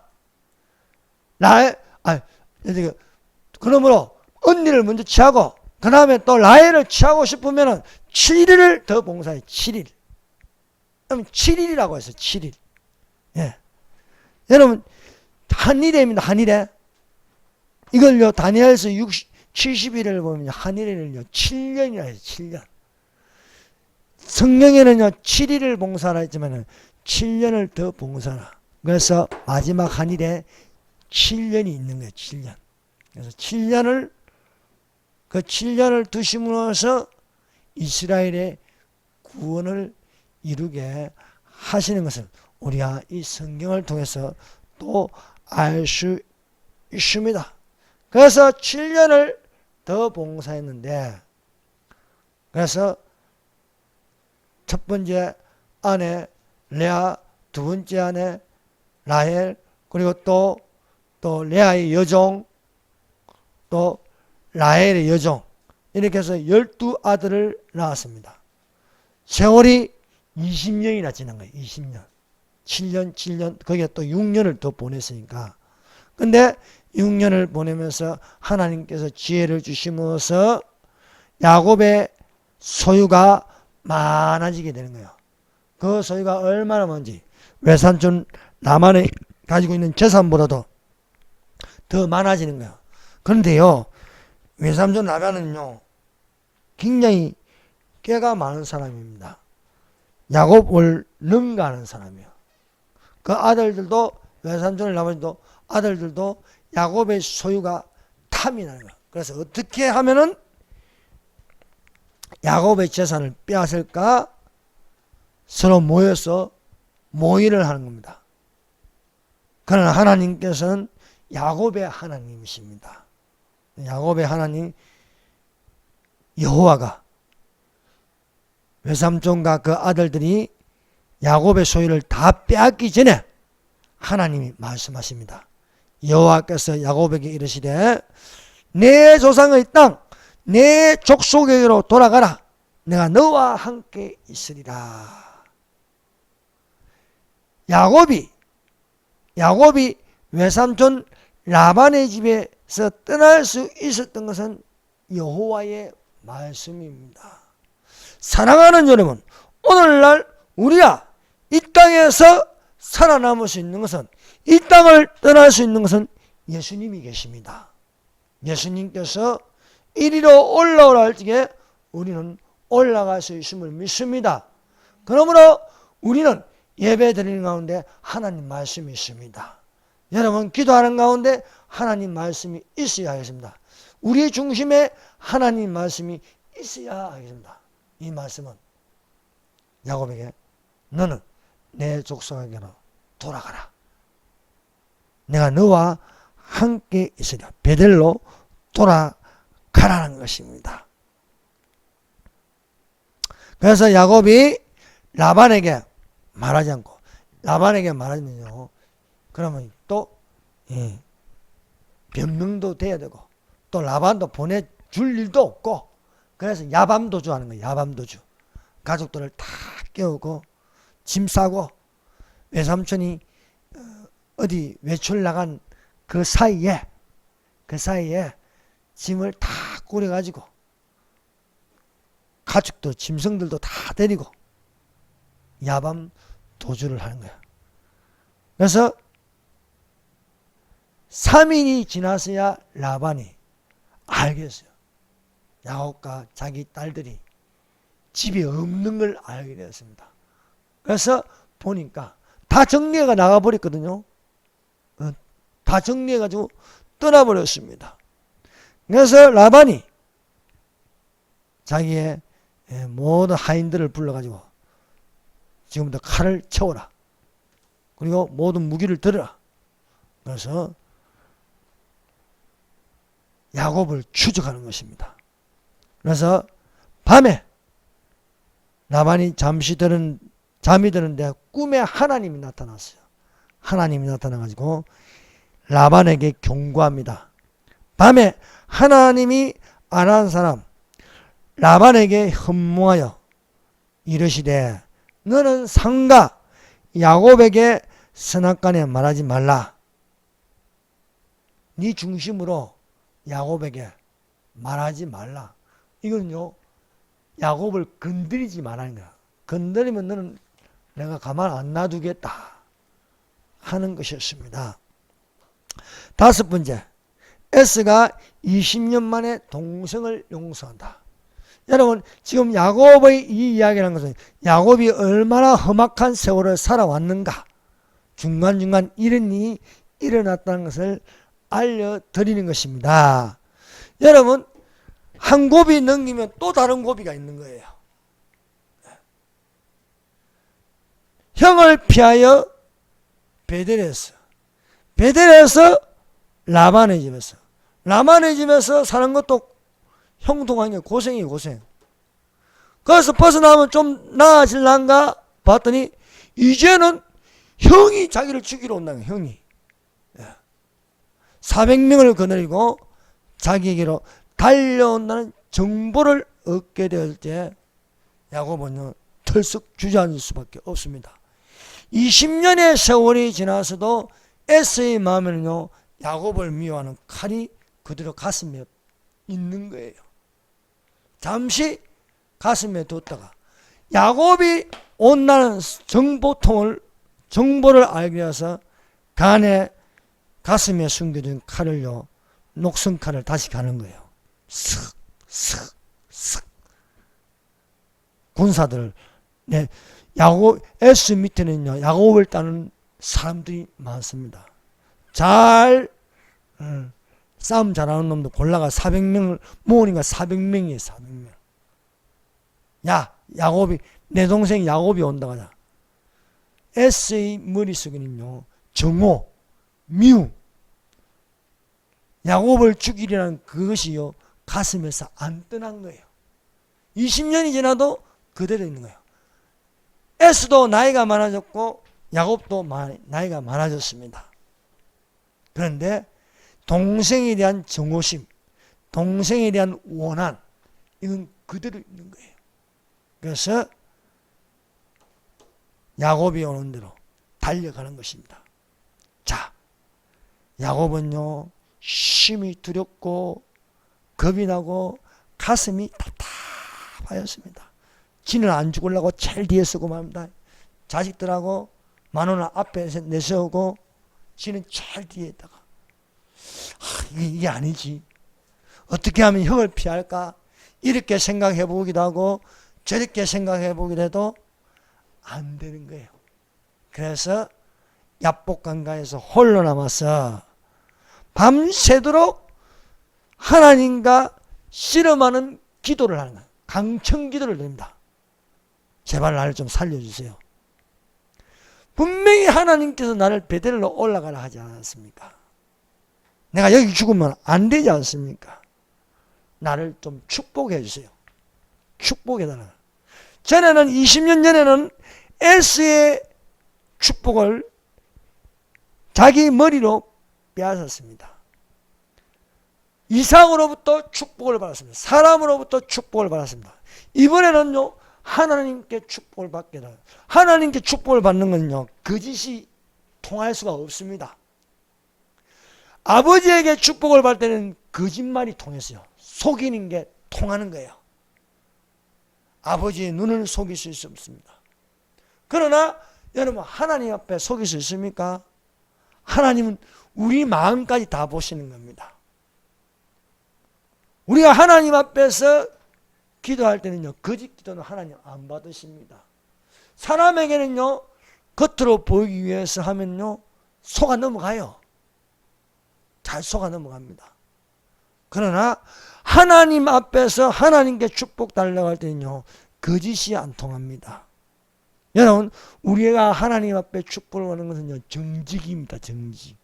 그러므로 언니를 먼저 취하고 그 다음에 또 라헬을 취하고 싶으면 7일을 더 봉사해. 7일. 그럼 7일이라고 했어요. 7일. 예. 여러분 한일회입니다. 한일회. 이걸요 다니엘서 70일을 보면 한일회를요 7년이라 해요. 7년. 성경에는요 7일을 봉사하라 했지만 7년을 더 봉사하라. 그래서 마지막 한일에 7년이 있는 거예요. 7년. 그래서 7년을 두심으로써 이스라엘의 구원을 이루게 하시는 것을 우리가 이 성경을 통해서 또 알 수 있습니다. 그래서 7년을 더 봉사했는데 그래서 첫 번째 아내 레아, 두 번째 아내 라헬, 그리고 또 레아의 여종, 또 라헬의 여종, 이렇게 해서 12아들을 낳았습니다. 세월이 20년이나 지난 거예요. 20년. 7년, 거기에 또 6년을 더 보냈으니까. 근데 6년을 보내면서 하나님께서 지혜를 주시면서 야곱의 소유가 많아지게 되는 거예요. 그 소유가 얼마나 많은지, 외삼촌 라반이 가지고 있는 재산보다도 더 많아지는 거예요. 그런데요, 외삼촌 라반은요, 굉장히 꾀가 많은 사람입니다. 야곱을 능가하는 사람이에요. 그 아들들도, 외삼촌 라반도 아들들도 야곱의 소유가 탐이 나는 거예요. 그래서 어떻게 하면은 야곱의 재산을 빼앗을까 서로 모여서 모의를 하는 겁니다. 그러나 하나님께서는 야곱의 하나님이십니다. 야곱의 하나님 여호와가 외삼촌과 그 아들들이 야곱의 소유를 다 빼앗기 전에 하나님이 말씀하십니다. 여호와께서 야곱에게 이르시되 내 조상의 땅, 내 족속에게로 돌아가라. 내가 너와 함께 있으리라. 야곱이 외삼촌 라반의 집에서 떠날 수 있었던 것은 여호와의 말씀입니다. 사랑하는 여러분, 오늘날 우리가 이 땅에서 살아남을 수 있는 것은, 이 땅을 떠날 수 있는 것은 예수님이 계십니다. 예수님께서 이리로 올라오라 할 적에 우리는 올라갈 수 있음을 믿습니다. 그러므로 우리는 예배 드리는 가운데 하나님 말씀이 있습니다. 여러분 기도하는 가운데 하나님 말씀이 있어야 하겠습니다. 우리 중심에 하나님 말씀이 있어야 하겠습니다. 이 말씀은 야곱에게 너는 내 족속에게로 돌아가라. 내가 너와 함께 있으리라. 베델로 돌아가라는 것입니다. 그래서 야곱이 라반에게 말하지 않고, 라반에게 말하면요, 그러면 또 변명도 돼야 되고, 또 라반도 보내줄 일도 없고, 그래서 야밤도주 하는 거예요. 야밤도주. 가족들을 다 깨우고 짐 싸고, 외삼촌이 어디 외출 나간 그 사이에 짐을 다 꾸려가지고 가축도 짐승들도 다 데리고 야밤 도주를 하는 거야. 그래서 3일이 지나서야 라반이 알겠어요. 야곱과 자기 딸들이 집이 없는 걸 알게 되었습니다. 그래서 보니까 다 정리해가 나가버렸거든요. 다 정리해가지고 떠나버렸습니다. 그래서 라반이 자기의 모든 하인들을 불러가지고 지금부터 칼을 채워라. 그리고 모든 무기를 들어라. 그래서 야곱을 추적하는 것입니다. 그래서 밤에 라반이 잠이 드는데 꿈에 하나님이 나타났어요. 하나님이 나타나가지고 라반에게 경고합니다. 밤에 하나님이 아는 사람 라반에게 현몽하여 이르시되 너는 상가 야곱에게 선악간에 말하지 말라. 네 중심으로 야곱에게 말하지 말라. 이거는요, 야곱을 건드리지 말라는 거야. 건드리면 너는 내가 가만 안 놔두겠다 하는 것이었습니다. 다섯 번째, 에스가 20년 만에 동생을 용서한다. 여러분 지금 야곱의 이 이야기라는 것은 야곱이 얼마나 험악한 세월을 살아왔는가, 중간중간 이런 일이 일어났다는 것을 알려드리는 것입니다. 여러분 한 고비 넘기면 또 다른 고비가 있는 거예요. 형을 피하여 베델에서 라반의 집에서 사는 것도 형통한 게 고생이에요. 고생. 거기서 벗어나면 좀 나아질란가 봤더니 이제는 형이 자기를 죽이러 온다는 거예요. 형이 400명을 거느리고 자기에게로 달려온다는 정보를 얻게 될 때 야곱은 털썩 주저앉을 수밖에 없습니다. 20년의 세월이 지나서도 에서의 마음에는요, 야곱을 미워하는 칼이 그대로 가슴에 있는 거예요. 잠시 가슴에 뒀다가 야곱이 온다는 정보를 알게 해서 가슴에 숨겨진 칼을요, 녹슨칼을 다시 가는 거예요. 슥 군사들, 에스 밑에는요, 야곱을 따는 사람들이 많습니다. 싸움 잘하는 놈도 골라가 400명을 모으니까 400명이에요. 400명. 야, 야곱이, 내 동생 야곱이 온다 가자. 에스의 머릿속에는요, 정오, 미움, 야곱을 죽이려는 그것이요, 가슴에서 안 떠난 거예요. 20년이 지나도 그대로 있는 거예요. 에스도 나이가 많아졌고 야곱도 나이가 많아졌습니다. 그런데 동생에 대한 정오심, 동생에 대한 원한, 이건 그대로 있는 거예요. 그래서 야곱이 오는 대로 달려가는 것입니다. 자, 야곱은요, 심히 두렵고 겁이 나고 가슴이 답답하였습니다. 지는 안 죽으려고 제일 뒤에 서고 말입니다. 자식들하고 마누라 앞에 내세우고 지는 제일 뒤에 있다가 이게 아니지. 어떻게 하면 형을 피할까? 이렇게 생각해 보기도 하고 저렇게 생각해 보기도 해도 안 되는 거예요. 그래서 야복강가에서 홀로 남아서 밤새도록 하나님과 씨름하는 기도를 하는 거예요. 강청 기도를 드립니다. 제발 나를 좀 살려주세요. 분명히 하나님께서 나를 베델로 올라가라 하지 않았습니까? 내가 여기 죽으면 안 되지 않습니까? 나를 좀 축복해 주세요. 축복해달라. 전에는 20년 전에는 에스의 축복을 자기 머리로 빼앗았습니다. 이삭으로부터 축복을 받았습니다. 사람으로부터 축복을 받았습니다. 이번에는요, 하나님께 축복을 받게 돼요. 하나님께 축복을 받는 건요, 거짓이 통할 수가 없습니다. 아버지에게 축복을 받을 때는 거짓말이 통했어요. 속이는 게 통하는 거예요. 아버지의 눈을 속일 수 없습니다. 그러나 여러분, 하나님 앞에 속일 수 있습니까? 하나님은 우리 마음까지 다 보시는 겁니다. 우리가 하나님 앞에서 기도할 때는요, 거짓 기도는 하나님 안 받으십니다. 사람에게는요, 겉으로 보이기 위해서 하면요, 속아 넘어가요. 잘 속아 넘어갑니다. 그러나 하나님 앞에서 하나님께 축복 달라고 할 때는요, 거짓이 안 통합니다. 여러분, 우리가 하나님 앞에 축복을 하는 것은요, 정직입니다. 정직.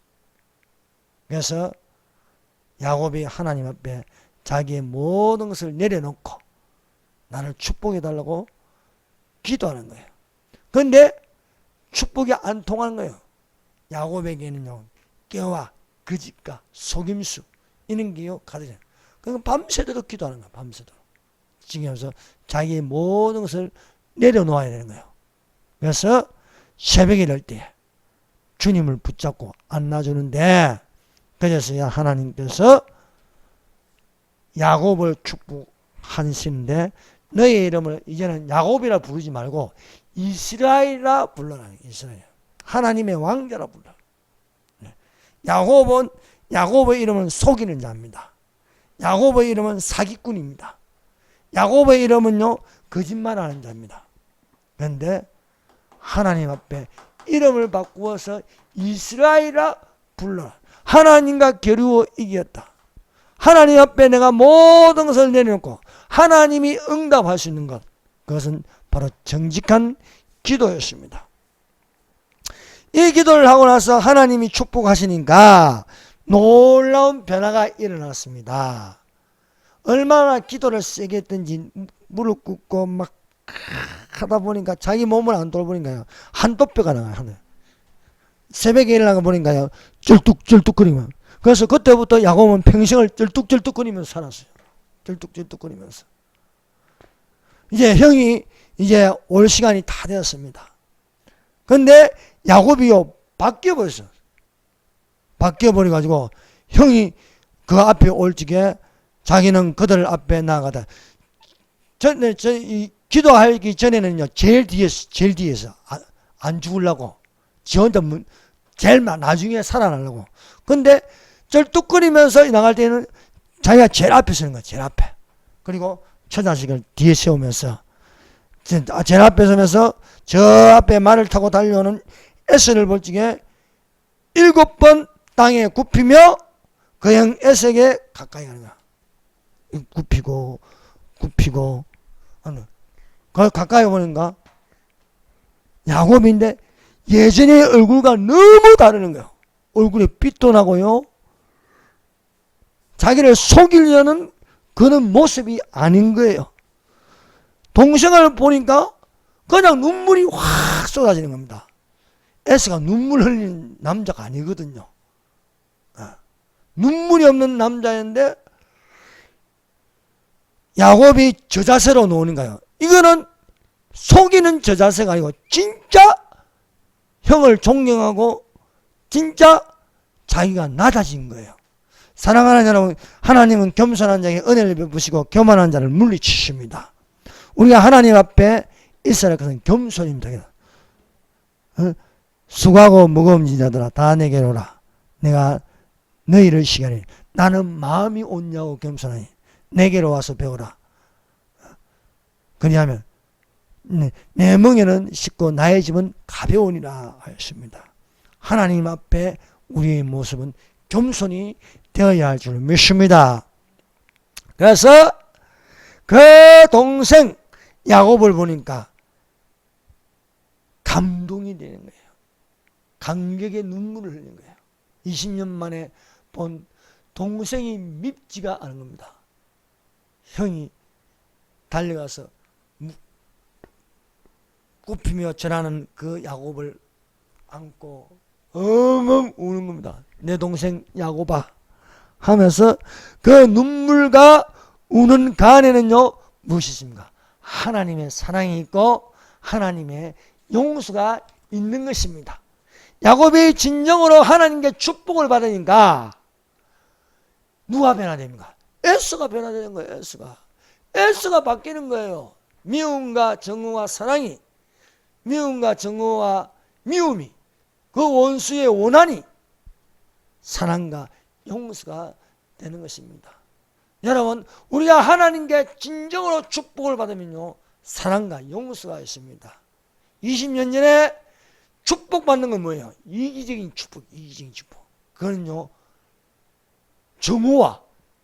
그래서 야곱이 하나님 앞에 자기의 모든 것을 내려놓고 나를 축복해 달라고 기도하는 거예요. 그런데 축복이 안 통하는 거예요. 야곱에게는요, 깨와 거짓과 속임수 이런 게요 가득해요. 그러니까 밤새도록 기도하는 거예요. 밤새도록. 지금서 자기의 모든 것을 내려놓아야 되는 거예요. 그래서 새벽에 이럴 때 주님을 붙잡고 안아주는데, 그래서 하나님께서 야곱을 축복하시는데 너의 이름을 이제는 야곱이라 부르지 말고 이스라엘이라 불러라. 이스라엘. 하나님의 왕자라 불러라. 야곱의 이름은 속이는 자입니다. 야곱의 이름은 사기꾼입니다. 야곱의 이름은요, 거짓말하는 자입니다. 그런데 하나님 앞에 이름을 바꾸어서 이스라엘이라 불러라. 하나님과 겨루어 이겼다. 하나님 앞에 내가 모든 것을 내려놓고 하나님이 응답할 수 있는 것, 그것은 바로 정직한 기도였습니다. 이 기도를 하고 나서 하나님이 축복하시니까 놀라운 변화가 일어났습니다. 얼마나 기도를 세게 했든지 무릎 꿇고 막 하다 보니까 자기 몸을 안 돌보니까요. 한도뼈가 나가요. 하늘. 새벽에 일어나가 보니까요. 쩔뚝쩔뚝거리면. 그래서 그때부터 야곱은 평생을 쩔뚝쩔뚝거리면서 살았어요. 쩔뚝쩔뚝거리면서. 이제 형이 이제 올 시간이 다 되었습니다. 근데 야곱이요 바뀌어버렸어. 바뀌어버려가지고 형이 그 앞에 올 적에 자기는 그들 앞에 나가다. 기도하기 전에는요 제일 뒤에서 안 죽으려고 지 혼자 제일 나중에 살아나려고. 근데 쩔뚝거리면서 나갈 때는 자기가 제일 앞에 서는 거야. 제일 앞에. 그리고 처자식을 뒤에 세우면서 제일 앞에 서면서 저 앞에 말을 타고 달려오는 에서를 볼 적에 7번 땅에 굽히며 그 형 에서에게 가까이 가는 거야. 굽히고 그 가까이 오는가 야곱인데 예전의 얼굴과 너무 다르는 거예요. 얼굴에 핏도 나고요. 자기를 속이려는 그런 모습이 아닌 거예요. 동생을 보니까 그냥 눈물이 확 쏟아지는 겁니다. 에스가 눈물 흘리는 남자가 아니거든요. 눈물이 없는 남자인데 야곱이 저 자세로 노는 거예요. 이거는 속이는 저 자세가 아니고 진짜 형을 존경하고 진짜 자기가 낮아진 거예요. 사랑하는 여러분, 하나님은 겸손한 자에게 은혜를 베푸시고 교만한 자를 물리치십니다. 우리가 하나님 앞에 있어야 할 것은 겸손입니다. 수고하고 무거운 자들아 다 내게로 오라. 내가 너희를 시간에 나는 마음이 온유하고 겸손하니 내게로 와서 배우라. 그리하면 내 멍에는 쉽고 나의 집은 가벼우니라 하였습니다. 하나님 앞에 우리의 모습은 겸손히 되어야 할 줄 믿습니다. 그래서 그 동생 야곱을 보니까 감동이 되는 거예요. 감격의 눈물을 흘리는 거예요. 20년 만에 본 동생이 밉지가 않은 겁니다. 형이 달려가서 굽히며 전하는 그 야곱을 안고 엉엉 우는 겁니다. 내 동생 야곱아 하면서 그 눈물과 우는 간에는요 무엇이 있습니까? 하나님의 사랑이 있고 하나님의 용서가 있는 것입니다. 야곱이 진정으로 하나님께 축복을 받으니까 누가 변화됩니까? 에서가 변화되는 거예요. 에서가 바뀌는 거예요. 미움과 정의와 사랑이, 미움과 정의와 미움이, 그 원수의 원한이 사랑과 용서가 되는 것입니다. 여러분, 우리가 하나님께 진정으로 축복을 받으면요 사랑과 용서가 있습니다. 20년 전에 축복받는 건 뭐예요? 이기적인 축복. 그거는요 정오와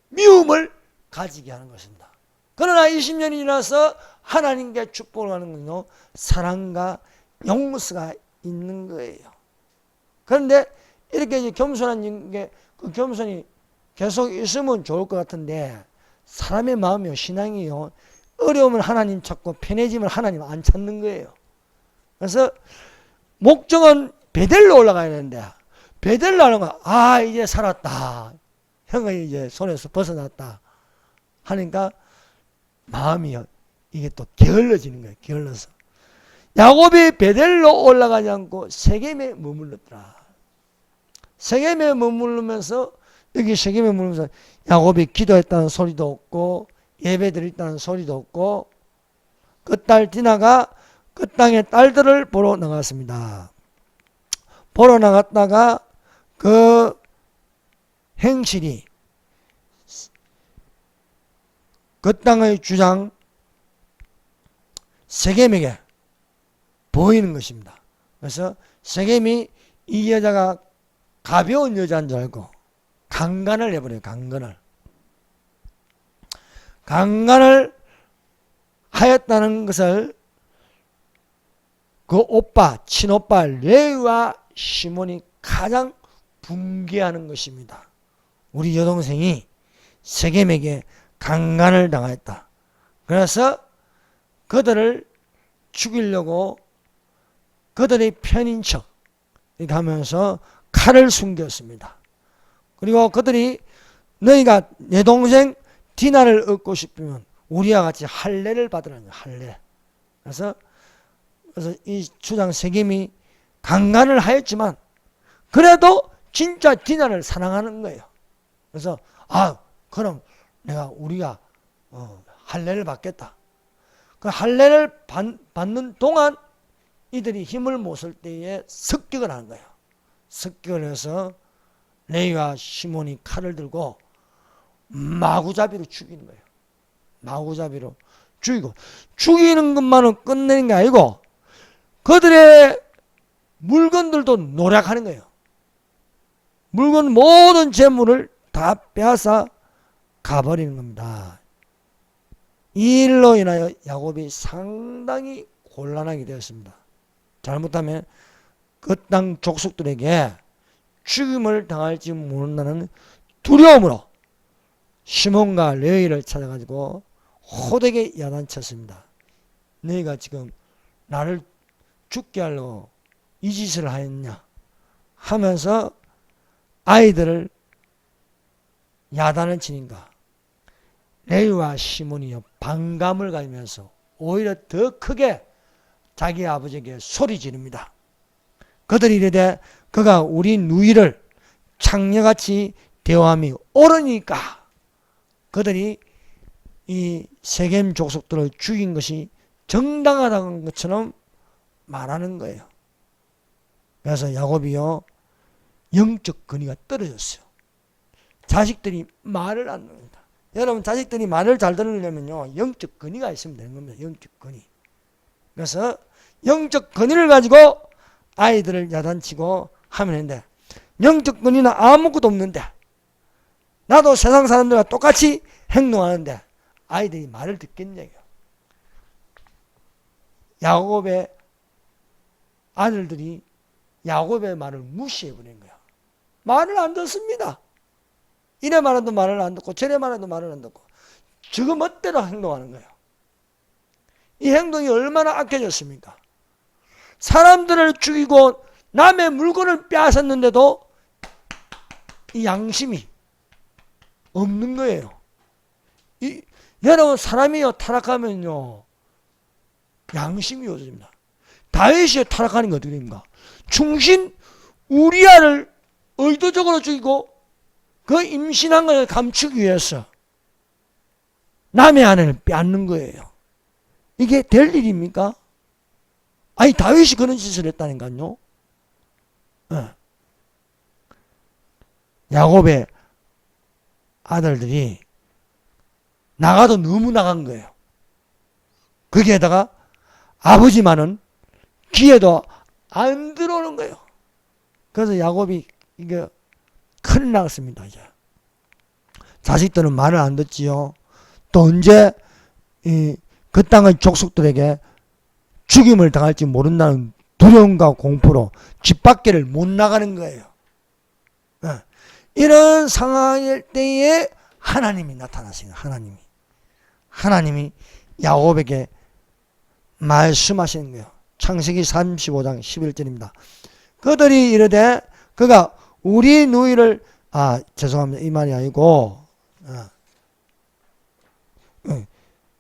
미움을 가지게 하는 것입니다. 그러나 20년이 지나서 하나님께 축복을 하는 건요 사랑과 용서가 있는 거예요. 그런데 이렇게 이제 겸손한 게 그 겸손이 계속 있으면 좋을 것 같은데 사람의 마음이요 신앙이요 어려움을 하나님 찾고 편해짐을 하나님 안 찾는 거예요. 그래서 목적은 베델로 올라가야 되는데 베델로 하는 거 이제 살았다. 형이 이제 손에서 벗어났다 하니까 마음이요 이게 또 게을러지는 거예요. 게을러서 야곱이 베델로 올라가지 않고 세겜에 머물렀더라. 세겜에 머무르면서 여기 세겜에 머무르면서 야곱이 기도했다는 소리도 없고 예배드렸다는 소리도 없고 그 딸 디나가 그 땅의 딸들을 보러 나갔습니다. 보러 나갔다가 그 행실이 그 땅의 주장 세겜에게 보이는 것입니다. 그래서 세겜이 이 여자가 가벼운 여자인 줄 알고 강간을 해버려요. 강간을 하였다는 것을 그 친오빠 레위와 시몬이 가장 붕괴하는 것입니다. 우리 여동생이 세겜에게 강간을 당하였다. 그래서 그들을 죽이려고 그들의 편인 척 이렇게 하면서 칼을 숨겼습니다. 그리고 그들이 너희가 내 동생 디나를 얻고 싶으면 우리와 같이 할례를 받으라는 할례. 그래서 이 주장 세겜이 강간을 하였지만 그래도 진짜 디나를 사랑하는 거예요. 그래서 그럼 우리가 할례를 받겠다. 그 할례를 받는 동안 이들이 힘을 못 쓸 때에 습격을 하는 거예요. 습격을 해서 레위와 시몬이 칼을 들고 마구잡이로 죽이는 거예요. 마구잡이로 죽이고, 죽이는 것만은 끝내는 게 아니고 그들의 물건들도 노략하는 거예요. 물건 모든 재물을 다 빼앗아 가버리는 겁니다. 이 일로 인하여 야곱이 상당히 곤란하게 되었습니다. 잘못하면 그 땅 족속들에게 죽임을 당할지 모른다는 두려움으로 시몬과 레위를 찾아가지고 호되게 야단쳤습니다. 너희가 지금 나를 죽게 하려고 이 짓을 하였냐 하면서 아이들을 야단을 치니까 레위와 시몬이 반감을 가지면서 오히려 더 크게 자기 아버지에게 소리 지릅니다. 그들이 이르되 그가 우리 누이를 창녀같이 대우함이 옳으니까 그들이 이 세겜 족속들을 죽인 것이 정당하다는 것처럼 말하는 거예요. 그래서 야곱이요 영적 근위가 떨어졌어요. 자식들이 말을 안 듣는다. 여러분 자식들이 말을 잘 들으려면요 영적 근위가 있으면 되는 겁니다. 영적 근위. 그래서 영적 근위를 가지고 아이들을 야단치고 하면 되는데 영적 근위는 아무것도 없는데 나도 세상 사람들과 똑같이 행동하는데 아이들이 말을 듣겠냐고요. 야곱의 아들들이 야곱의 말을 무시해버린 거야. 말을 안 듣습니다. 이래 말해도 말을 안 듣고 저래 말해도 말을 안 듣고 지금 멋대로 행동하는 거예요. 이 행동이 얼마나 악해졌습니까? 사람들을 죽이고 남의 물건을 빼앗았는데도 이 양심이 없는 거예요. 여러분 사람이요 타락하면요 양심이 없어집니다. 다윗이 타락하는 게 어떻게 됩니까? 충신 우리아를 의도적으로 죽이고 그 임신한 걸 감추기 위해서 남의 아내를 빼앗는 거예요. 이게 될 일입니까? 아니 다윗이 그런 짓을 했다니까요. 야곱의 아들들이 나가도 너무 나간 거예요. 거기에다가 아버지만은 귀에도 안 들어오는 거예요. 그래서 야곱이 이게 큰일 났습니다. 이제 자식들은 말을 안 듣지요. 또 언제 그 땅의 족속들에게 죽임을 당할지 모른다는 두려움과 공포로 집 밖에를 못 나가는 거예요. 이런 상황일 때에 하나님이 나타나시는 하나님이 야곱에게 말씀하시는 거예요. 창세기 35장 11절입니다. 그들이 이르되 그가 우리 누이를 죄송합니다. 이 말이 아니고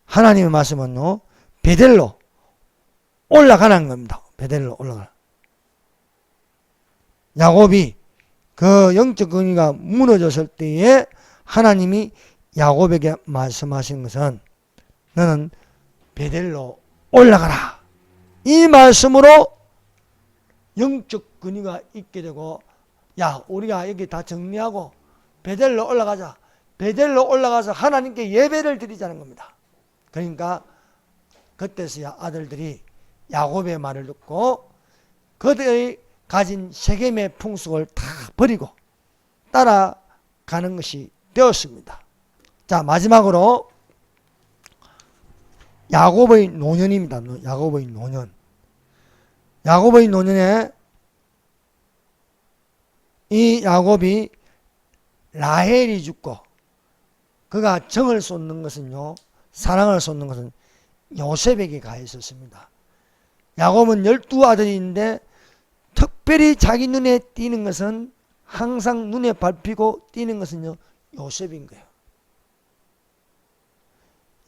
하나님의 말씀은요 베델로 올라가는 겁니다. 베델로 올라가. 야곱이 그 영적 근위가 무너졌을 때에 하나님이 야곱에게 말씀하신 것은 너는 베델로 올라가라. 이 말씀으로 영적 근위가 있게 되고 우리가 여기 다 정리하고 베델로 올라가자. 베델로 올라가서 하나님께 예배를 드리자는 겁니다. 그러니까 그때서야 아들들이 야곱의 말을 듣고 그들이 가진 세겜의 풍속을 다 버리고 따라가는 것이 되었습니다. 자, 마지막으로 야곱의 노년입니다. 야곱의 노년. 야곱의 노년에 이 야곱이 라헬이 죽고 그가 정을 쏟는 것은요, 사랑을 쏟는 것은 요셉에게 가 있었습니다. 야곱은 12아들인데 특별히 자기 눈에 띄는 것은, 항상 눈에 밟히고 띄는 것은요, 요셉인 거예요.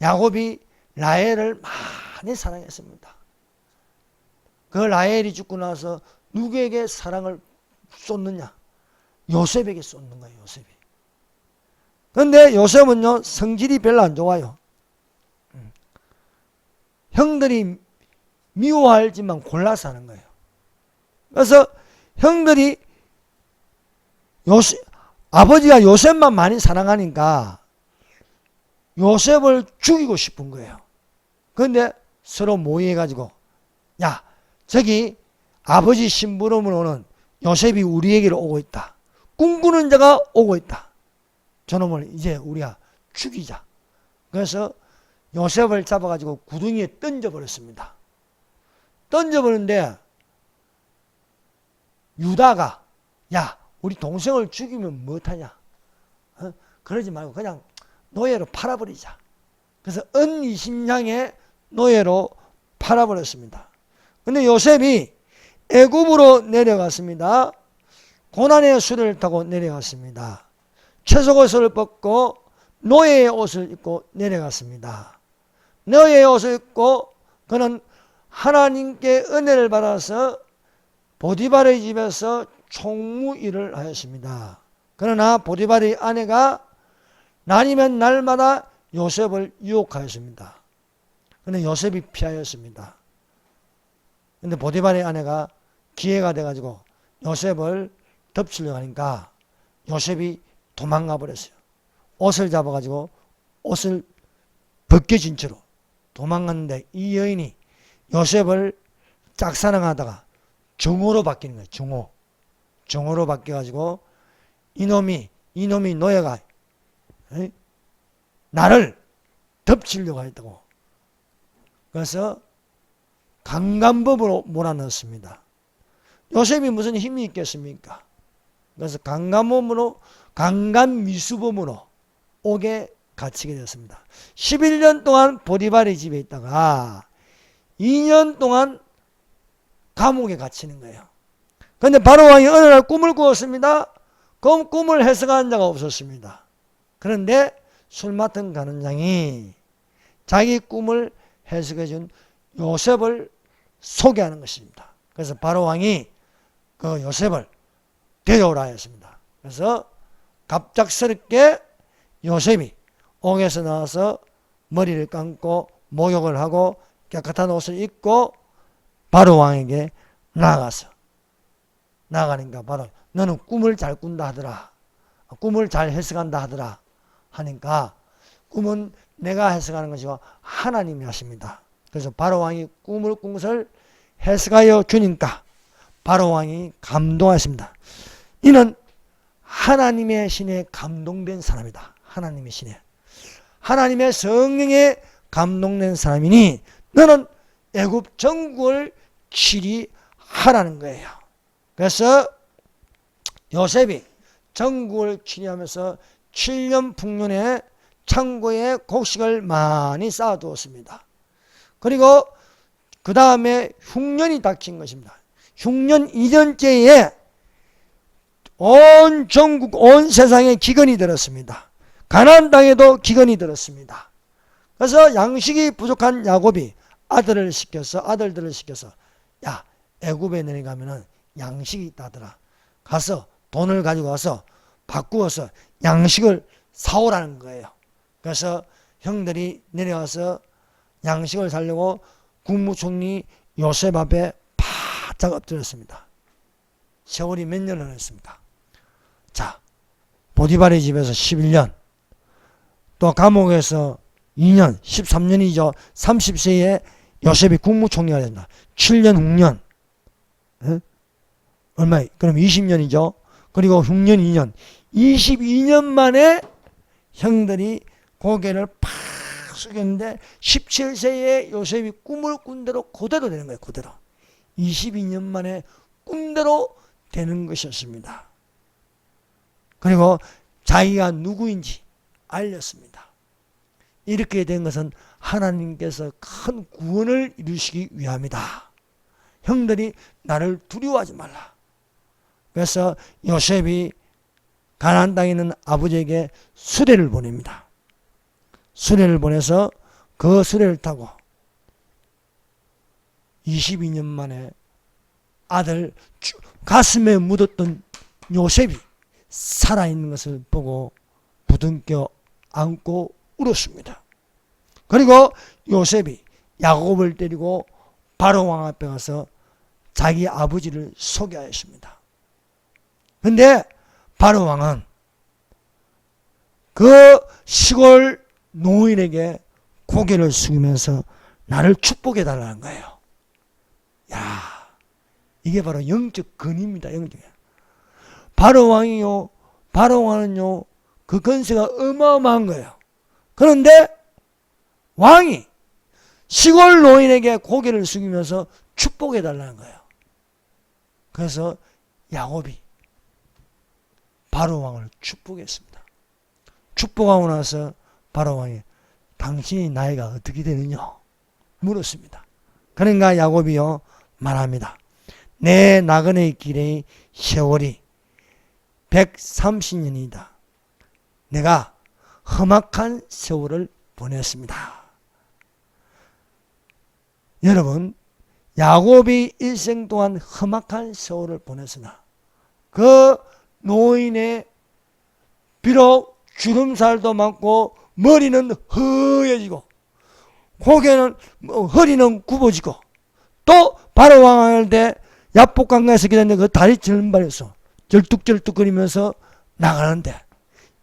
야곱이 라헬을 많이 사랑했습니다. 그 라헬이 죽고 나서 누구에게 사랑을 쏟느냐? 요셉에게 쏟는 거예요, 요셉이. 그런데 요셉은요, 성질이 별로 안 좋아요. 형들이 미워하지만 골라서 하는 거예요. 그래서 형들이 아버지가 요셉만 많이 사랑하니까 요셉을 죽이고 싶은 거예요. 그런데 서로 모의해가지고, 야, 저기 아버지 심부름으로는 요셉이 우리에게로 오고 있다. 꿈꾸는 자가 오고 있다. 저놈을 이제 우리가 죽이자. 그래서 요셉을 잡아가지고 구덩이에 던져버렸습니다. 던져버렸는데 유다가, 야, 우리 동생을 죽이면 못하냐? 그러지 말고 그냥 노예로 팔아버리자. 그래서 은 20냥의 노예로 팔아버렸습니다. 근데 요셉이 애굽으로 내려갔습니다. 고난의 수레를 타고 내려갔습니다. 채속옷을 벗고 노예의 옷을 입고 내려갔습니다. 노예의 옷을 입고 그는 하나님께 은혜를 받아서 보디발의 집에서 총무 일을 하였습니다. 그러나 보디발의 아내가 날이면 날마다 요셉을 유혹하였습니다. 그런데 요셉이 피하였습니다. 그런데 보디발의 아내가 기회가 돼가지고 요셉을 덮치려고 하니까 요셉이 도망가 버렸어요. 옷을 잡아가지고 옷을 벗겨진 채로 도망갔는데 이 여인이 요셉을 짝사랑하다가 정오로 바뀌는 거예요. 정오로 바뀌어가지고 이놈이 노예가 나를 덮치려고 했다고. 그래서 강간법으로 몰아넣었습니다. 요셉이 무슨 힘이 있겠습니까? 그래서 강간미수범으로 옥에 갇히게 되었습니다. 11년 동안 보디발의 집에 있다가 2년 동안 감옥에 갇히는 거예요. 그런데 바로왕이 어느 날 꿈을 꾸었습니다. 그 꿈을 해석하는 자가 없었습니다. 그런데 술 맡은 간원장이 자기 꿈을 해석해 준 요셉을 소개하는 것입니다. 그래서 바로왕이 그 요셉을 데려오라 했습니다. 그래서 갑작스럽게 요셉이 옥에서 나와서 머리를 감고 목욕을 하고 깨끗한 옷을 입고 바로왕에게 나가니까 바로 너는 꿈을 잘 꾼다 하더라. 꿈을 잘 해석한다 하더라. 하니까 꿈은 내가 해석하는 것이고 하나님이 하십니다. 그래서 바로왕이 꿈을 꾼 것을 해석하여 주니까 바로왕이 감동하십니다. 이는 하나님의 신에 감동된 사람이다. 하나님의 신에. 하나님의 성령에 감동된 사람이니 너는 애굽 전국을 치리하라는 거예요. 그래서 요셉이 전국을 치리하면서 7년 풍년에 창고에 곡식을 많이 쌓아두었습니다. 그리고 그 다음에 흉년이 닥친 것입니다. 흉년 2년째에 온 전국, 온 세상에 기근이 들었습니다. 가나안 땅에도 기근이 들었습니다. 그래서 양식이 부족한 야곱이 아들들을 시켜서 야, 애굽에 내려가면은 양식이 있다더라. 가서 돈을 가지고 와서 바꾸어서 양식을 사오라는 거예요. 그래서 형들이 내려와서 양식을 사려고 국무총리 요셉 앞에 바짝 엎드렸습니다. 세월이 몇 년을 했습니까? 자, 보디발의 집에서 11년, 또 감옥에서 2년, 13년이죠. 30세에 요셉이 국무총리가 된다. 7년, 6년. 얼마? 그럼 20년이죠. 그리고 흉년 2년. 22년 만에 형들이 고개를 팍 숙였는데 17세에 요셉이 꿈을 꾼 대로 그대로 되는 거예요. 그대로. 22년 만에 꿈대로 되는 것이었습니다. 그리고 자기가 누구인지 알렸습니다. 이렇게 된 것은 하나님께서 큰 구원을 이루시기 위함이다. 형들이 나를 두려워하지 말라. 그래서 요셉이 가나안 땅에 있는 아버지에게 수레를 보냅니다. 수레를 보내서 그 수레를 타고 22년 만에 아들 가슴에 묻었던 요셉이 살아있는 것을 보고 부둥켜 안고 울었습니다. 그리고 요셉이 야곱을 데리고 바로 왕 앞에 가서 자기 아버지를 소개하였습니다. 그런데 바로 왕은 그 시골 노인에게 고개를 숙이면서 나를 축복해 달라는 거예요. 야, 이게 바로 영적 근위입니다. 영적. 바로 왕이요, 바로 왕은요, 그 건세가 어마어마한 거예요. 그런데 왕이 시골 노인에게 고개를 숙이면서 축복해 달라는 거예요. 그래서 야곱이 바로 왕을 축복했습니다. 축복하고 나서 바로 왕이 당신이 나이가 어떻게 되느냐 물었습니다. 그러니까 야곱이요 말합니다. 내 나그네의 길의 세월이 130년이다. 내가 험악한 세월을 보냈습니다. 여러분, 야곱이 일생 동안 험악한 세월을 보냈으나 그 노인의 비록 주름살도 많고 머리는 허해지고 고개는 허리는 굽어지고 또 바로 왕할 때 야복강가에서 기다렸는데 그 다리 절반에서 절뚝절뚝거리면서 나가는데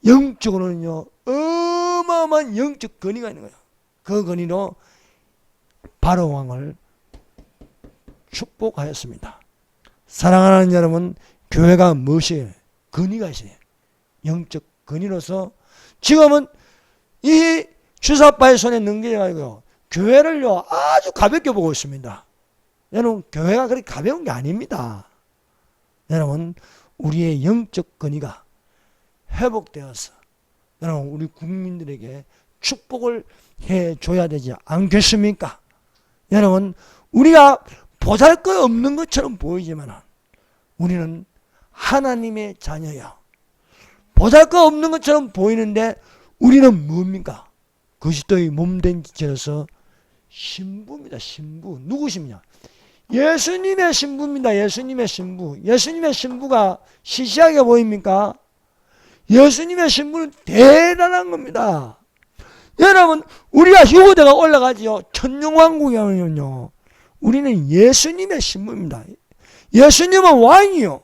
영적으로는요 어마어마한 영적 건의가 있는 거예요. 그 건의로 바로 왕을 축복하였습니다. 사랑하는 여러분, 교회가 무엇이에요? 건의가 있어요. 영적 건의로서 지금은 이 주사파의 손에 넘겨가지고 교회를요 아주 가볍게 보고 있습니다. 여러분, 교회가 그렇게 가벼운 게 아닙니다. 여러분, 우리의 영적 건의가 회복되어서 여러분 우리 국민들에게 축복을 해줘야 되지 않겠습니까? 여러분, 우리가 보잘것없는 것처럼 보이지만 우리는 하나님의 자녀야. 보잘것없는 것처럼 보이는데 우리는 뭡니까? 그리스도의 몸된 지체로서 신부입니다. 신부. 누구십니까? 예수님의 신부입니다. 예수님의 신부. 예수님의 신부가 시시하게 보입니까? 예수님의 신부는 대단한 겁니다. 여러분, 우리가 휴거대가 올라가지요. 천년왕국에 오면요. 우리는 예수님의 신부입니다. 예수님은 왕이요.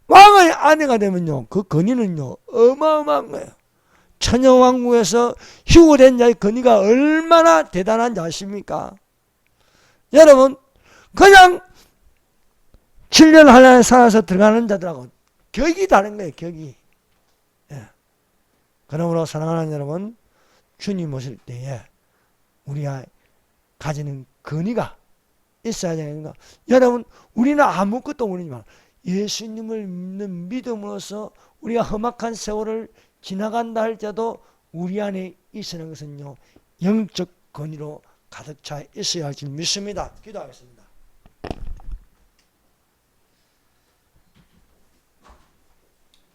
왕의 아내가 되면요. 그 건의는요. 어마어마한 거예요. 천년왕국에서 휴거된 자의 건의가 얼마나 대단한지 아십니까? 여러분, 그냥 7년 한란에 살아서 들어가는 자들하고 격이 다른 거예요. 격이. 예. 그러므로 사랑하는 여러분, 주님 오실 때에 우리가 가지는 건의가 있어야 되는 거. 여러분, 우리는 아무것도 모르지만 예수님을 믿는 믿음으로써 우리가 험악한 세월을 지나간다 할지라도 우리 안에 있는 것은요 영적 건의로 가득 차 있어야 할 줄 믿습니다. 기도하겠습니다.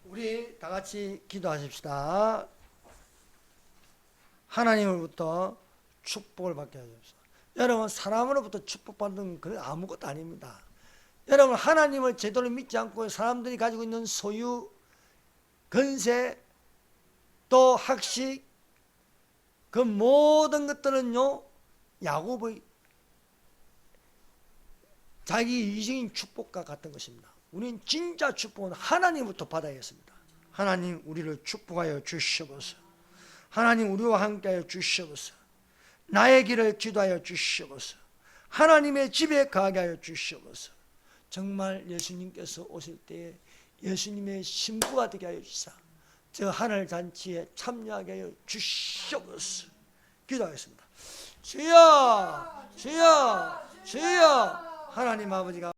우리 다 같이 기도하십시다. 하나님으로부터 축복을 받게 하십시오. 여러분, 사람으로부터 축복받는 건 아무것도 아닙니다. 여러분, 하나님을 제대로 믿지 않고 사람들이 가지고 있는 소유, 건세, 또 학식, 그 모든 것들은요 야곱의 자기 이적인 축복과 같은 것입니다. 우리는 진짜 축복은 하나님부터 받아야겠습니다. 하나님, 우리를 축복하여 주시옵소서. 하나님, 우리와 함께하여 주시옵소서. 나의 길을 지도하여 주시옵소서. 하나님의 집에 가게 하여 주시옵소서. 정말 예수님께서 오실 때에 예수님의 신부가 되게 하여 주시사 저 하늘 잔치에 참여하게 하여 주시옵소서. 기도하겠습니다. 주여, 주여, 주여. 하나님 아버지가